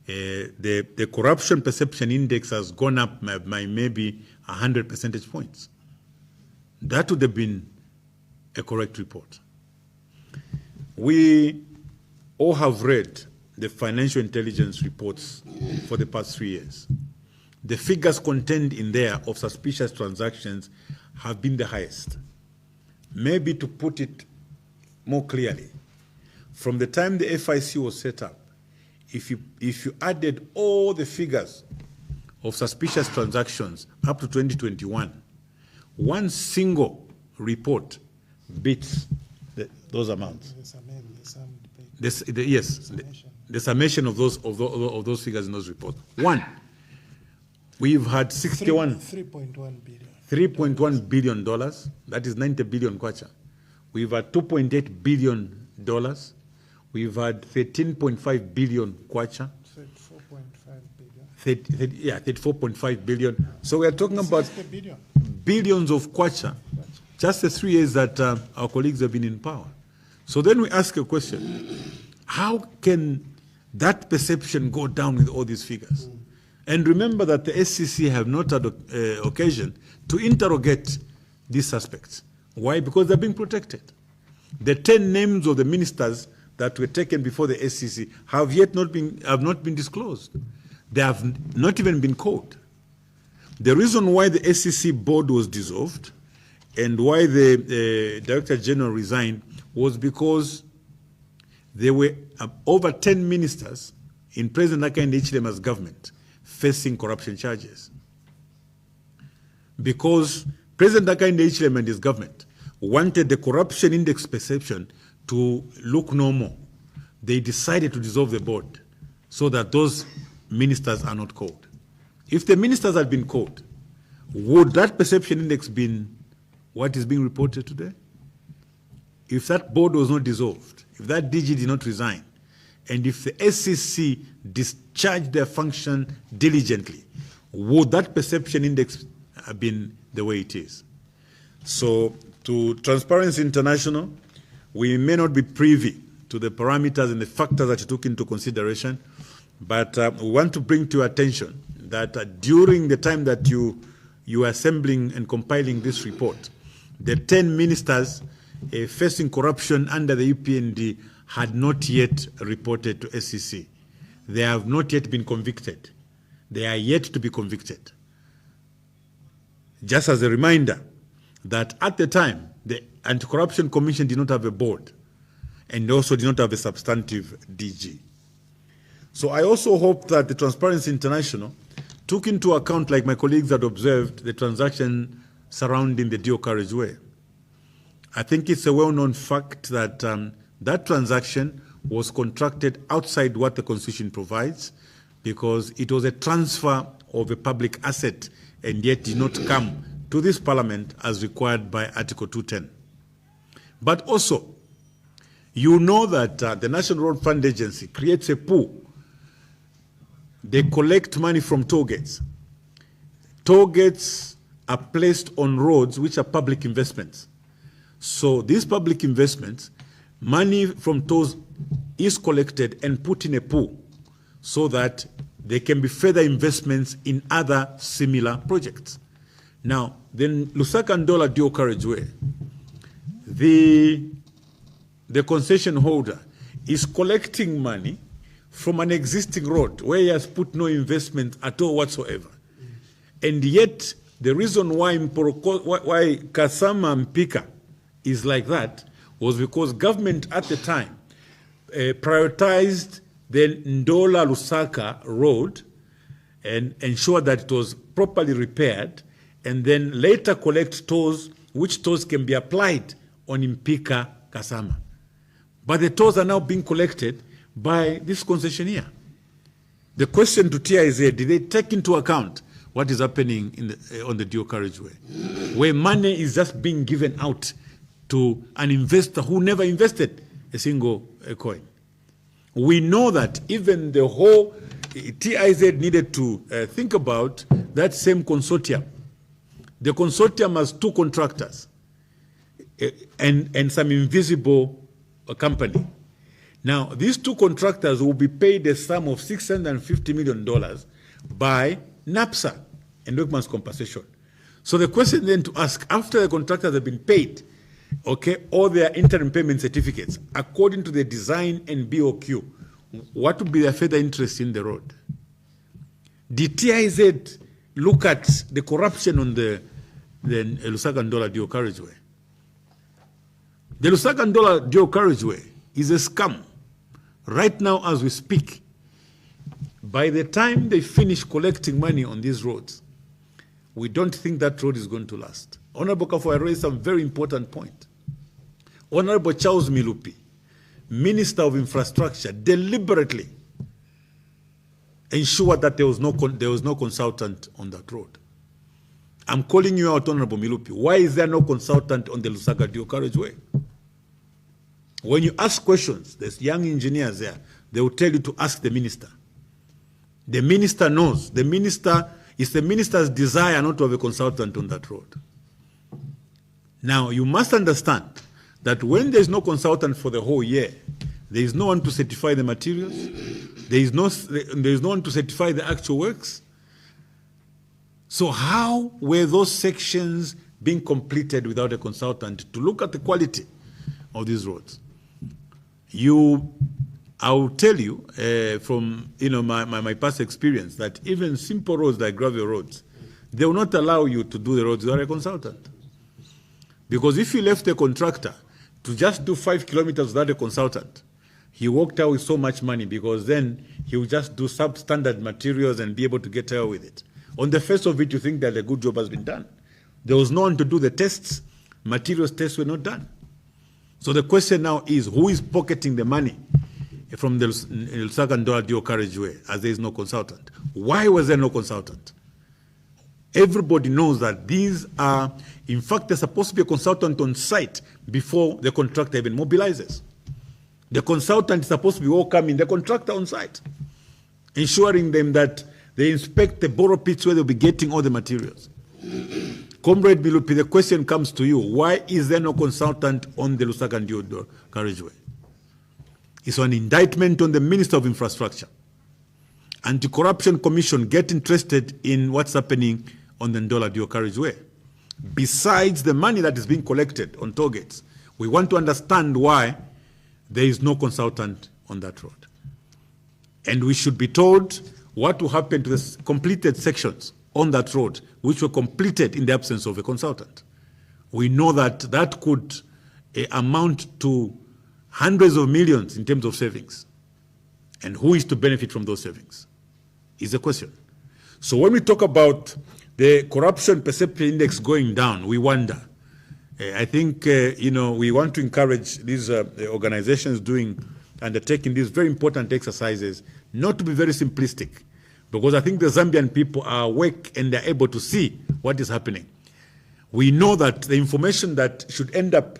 the corruption perception index has gone up by maybe 100 percentage points. That would have been a correct report. We all have read the financial intelligence reports for the past 3 years. The figures contained in there of suspicious transactions have been the highest. Maybe to put it more clearly, from the time the FIC was set up, if you added all the figures of suspicious transactions up to 2021, one single report beats those amounts. The summation of those figures in those reports. One, we've had 3.1 billion dollars. That is 90 billion kwacha. We've had 2.8 billion dollars. We've had 13.5 billion kwacha. 34.5 billion. So we are talking about billions of kwacha, just the 3 years that our colleagues have been in power. So then we ask a question, how can that perception go down with all these figures? And remember that the SCC have not had occasion to interrogate these suspects. Why? Because they're being protected. The 10 names of the ministers that were taken before the SCC have not been disclosed. They have not even been called. The reason why the SCC board was dissolved and why the Director General resigned was because there were over 10 ministers in President Hakainde Hichilema's government facing corruption charges. Because President Hakainde Hichilema and his government wanted the corruption index perception to look normal, they decided to dissolve the board so that those ministers are not called. If the ministers had been called, would that perception index been what is being reported today? If that board was not dissolved, if that DG did not resign, and if the SCC discharged their function diligently, would that perception index have been the way it is? So to Transparency International, we may not be privy to the parameters and the factors that you took into consideration, but we want to bring to your attention that during the time that you are assembling and compiling this report, the 10 ministers facing corruption under the UPND had not yet reported to SCC. They have not yet been convicted. They are yet to be convicted. Just as a reminder that at the time, the Anti-Corruption Commission did not have a board and also did not have a substantive DG. So I also hope that the Transparency International took into account, like my colleagues had observed, the transaction surrounding the dual carriageway. I think it's a well-known fact that that transaction was contracted outside what the Constitution provides, because it was a transfer of a public asset and yet did not come to this Parliament as required by Article 210. But also, you know that the National Road Fund Agency creates a pool. They collect money from toll gates. Toll gates are placed on roads which are public investments. So these public investments, money from tolls is collected and put in a pool so that there can be further investments in other similar projects. Now, the Lusaka Ndola dual carriageway, the concession holder is collecting money from an existing road where he has put no investment at all whatsoever. And yet, the reason why Kasama Mpika is like that was because government at the time prioritized the Ndola Lusaka road and ensured that it was properly repaired, and then later collect tolls, which tolls can be applied on Mpika Kasama. But the tolls are now being collected by this concessionaire. The question to TIZ, did they take into account what is happening in on the dual carriageway, where money is just being given out to an investor who never invested a single coin? We know that even the whole TIZ needed to think about that same consortium. The consortium has two contractors and some invisible company. Now, these two contractors will be paid a sum of $650 million by NAPSA and Workman's Compensation. So the question then to ask, after the contractors have been paid, okay, all their interim payment certificates, according to the design and BOQ, what would be their further interest in the road? Did TIZ look at the corruption on the Lusaka Ndola dual carriageway? The Lusaka Ndola dual carriageway is a scam. Right now, as we speak, by the time they finish collecting money on these roads, we don't think that road is going to last. Honorable Kafo raised some very important point. Honorable Charles Milupi, Minister of Infrastructure, deliberately ensured that there was no consultant on that road. I'm calling you out, Honorable Milupi. Why is there no consultant on the Lusaka dual carriageway? When you ask questions, there's young engineers there, they will tell you to ask the minister. The minister knows. The minister, it's the minister's desire not to have a consultant on that road. Now, you must understand that when there's no consultant for the whole year, there is no one to certify the materials, there is no one to certify the actual works. So how were those sections being completed without a consultant to look at the quality of these roads? I will tell you from my past experience that even simple roads like gravel roads, they will not allow you to do the roads without a consultant. Because if you left a contractor to just do 5 kilometers without a consultant, he walked out with so much money, because then he will just do substandard materials and be able to get away with it. On the face of it, you think that a good job has been done. There was no one to do the tests. Materials tests were not done. So the question now is, who is pocketing the money from the Lusaka Ndola dual carriageway, as there is no consultant? Why was there no consultant? Everybody knows that these are, in fact, there's supposed to be a consultant on site before the contractor even mobilizes. The consultant is supposed to be welcoming the contractor on site, ensuring them that they inspect the borrow pits where they'll be getting all the materials. Comrade Milupi, the question comes to you. Why is there no consultant on the Lusaka Ndola carriageway? It's an indictment on the Minister of Infrastructure. Anti-Corruption Commission get interested in what's happening on the Ndola dual carriageway. Besides the money that is being collected on toll gates, we want to understand why there is no consultant on that road. And we should be told what will happen to the completed sections on that road, which were completed in the absence of a consultant. We know that that could amount to hundreds of millions in terms of savings. And who is to benefit from those savings is the question. So when we talk about the corruption perception index going down, we wonder. I think, we want to encourage these organizations undertaking these very important exercises, not to be very simplistic, because I think the Zambian people are awake and they're able to see what is happening. We know that the information that should end up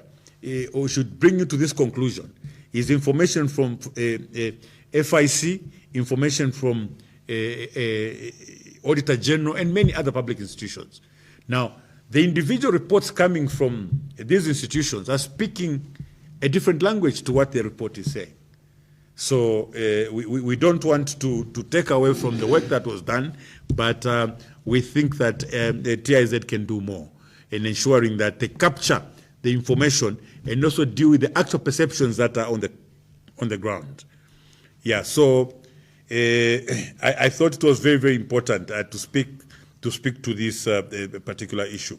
or should bring you to this conclusion is information from FIC, information from Auditor General, and many other public institutions. Now, the individual reports coming from these institutions are speaking a different language to what the report is saying. So we don't want to take away from the work that was done, but we think that the TIZ can do more in ensuring that they capture the information and also deal with the actual perceptions that are on the ground. Yeah, so I thought it was very, very important to speak to this particular issue.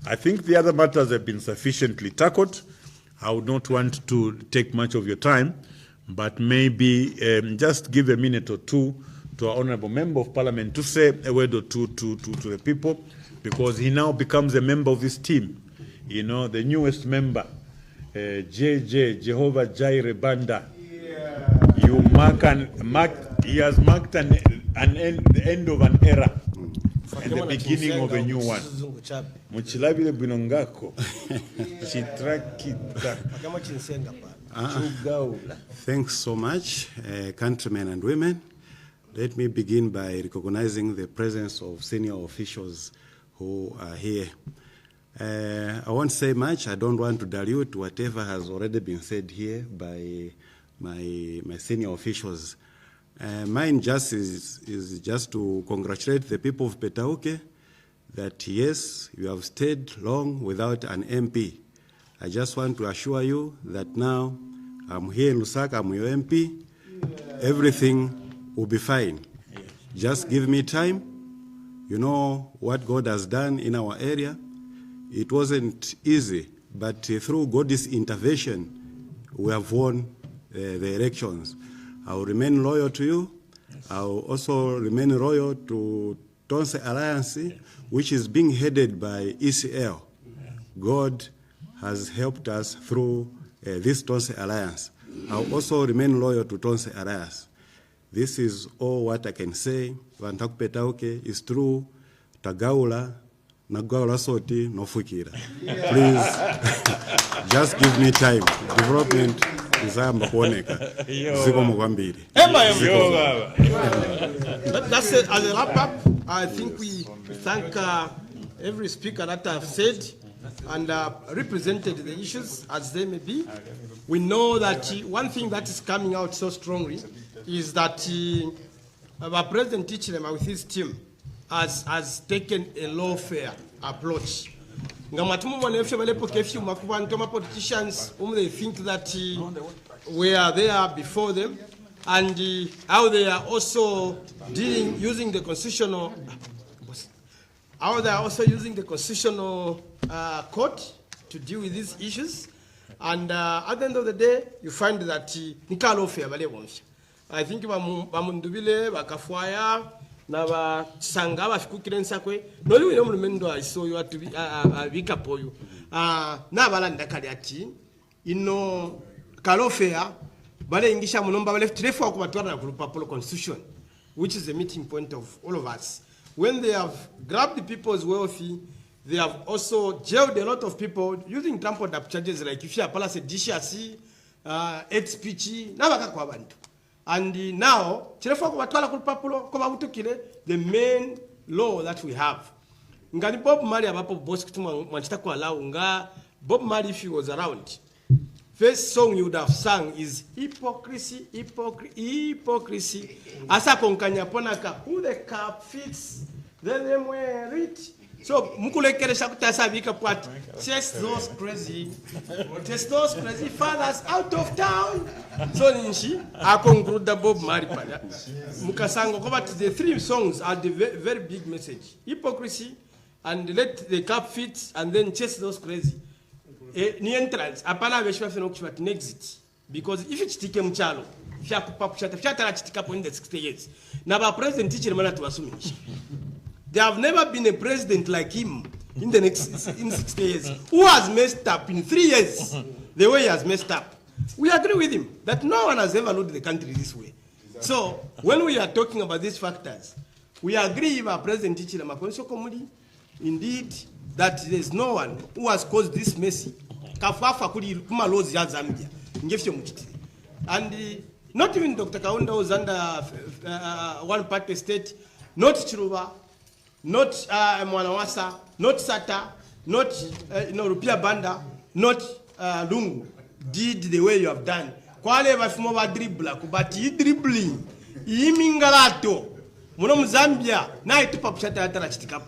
I think the other matters have been sufficiently tackled. I would not want to take much of your time, but maybe just give a minute or two to our Honourable Member of Parliament to say a word or two to the people, because he now becomes a member of this team. The newest member, JJ, Jehovah Jireh Banda. Yeah. He has marked the end of an era and the beginning of a new one. Muchilabile binongako. Thanks so much, countrymen and women. Let me begin by recognizing the presence of senior officials who are here. I won't say much. I don't want to dilute whatever has already been said here by my senior officials. Mine is just to congratulate the people of Petauke that, yes, you have stayed long without an MP. I just want to assure you that now I'm here in Lusaka, I'm your MP. Everything will be fine. Just give me time. You know what God has done in our area. It wasn't easy, but through God's intervention, we have won the elections. I will remain loyal to you. I will also remain loyal to Tonse Alliance, which is being headed by ECL. God has helped us through this Tonse Alliance. I will also remain loyal to Tonse Alliance. This is all what I can say. Vantaku Petauke is true. Tagaula, Nagaula Soti, Nofukira. Please, just give me time. Development is Kuoneka. Ziko Mugambiri. That's it. As a wrap up, I think we thank every speaker that have said and represented the issues as they may be. We know that one thing that is coming out so strongly is that our President Ichilema with his team has taken a lawfare approach. Politicians they think that we are there before them, and how they are also using the constitutional court to deal with these issues. And at the end of the day, you find that I think Bamundubile, Bakafwaya, Nava Sanga, Bashkukire Sakwe, no, you remember I saw you to be a Vikapoyu. Navalanda Kaliati, Kalofea, Bale Ingisha Munomba left Trefo Kubatwana Group Constitution, which is the meeting point of all of us. When they have grabbed the people's wealthy, they have also jailed a lot of people using trampled up charges like if you are Palace DCRC, HPG, Navaka Kwabantu. And now, the main law that we have. Ngani Bob Marley abapo boss kituma allow nga Bob Marley if he was around. First song you would have sung is hypocrisy, hypocrisy. Asa konkanya ponaka who the cap fits, then them wear it. So mukule keresha kutasa vika pat. Chase those crazy fathers out of town. So ninshi I conclude the Bob Marley pada. Mukasango but the three songs are the very big message. Hypocrisy and let the cap fit and then chase those crazy. Ni entrance apana veshwa feno kuchwa exit. because if chitike mchalo fyatala chitikapo in the 60 years naba president chirimana tuwasumisha. There have never been a president like him in the next in 60 years who has messed up in 3 years the way he has messed up. We agree with him that no one has ever ruled the country this way. So when we are talking about these factors, we agree with our President Ichilema Komuli, indeed, that there is no one who has caused this mess. And not even Dr. Kaunda was under one party state, not Chiruba, not Mwanawasa, not Sata, not Rupia Banda, not Lungu did the way you have done. Kwale bafumo ba dribbler kubati yi dribbling yi mingalato muno Zambia na itupa pushata atala chitikapu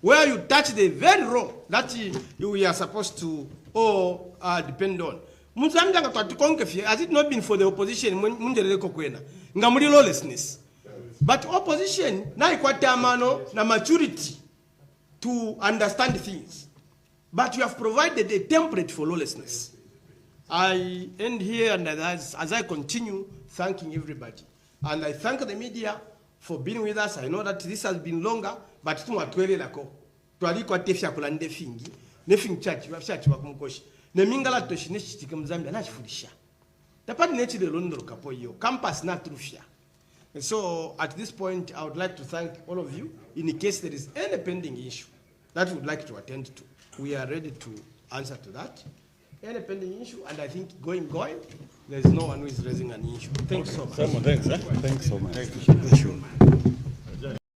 where you touch the very raw that you are supposed to all depend on. Muzambia ngatukonkefi has it not been for the opposition munjeleko kwena ngamuli lawlessness, but opposition na ikwata amano na maturity to understand things, but you have provided a template for lawlessness. I end here, and as I continue thanking everybody, and I thank the media for being with us. I know that this has been longer, but tumatwele lako twalikwa tefya kulande fingi nefing church wakumkoshi nemingala toshine chitike Mzambia na chifundisha tapati nechi de londo kapo yo campus na trufia. And so at this point I would like to thank all of you. In case there is any pending issue that we would like to attend to, we are ready to answer to that. Any pending issue, and I think going, there is no one who is raising an issue. Thanks so much. Thanks so much. Thank you.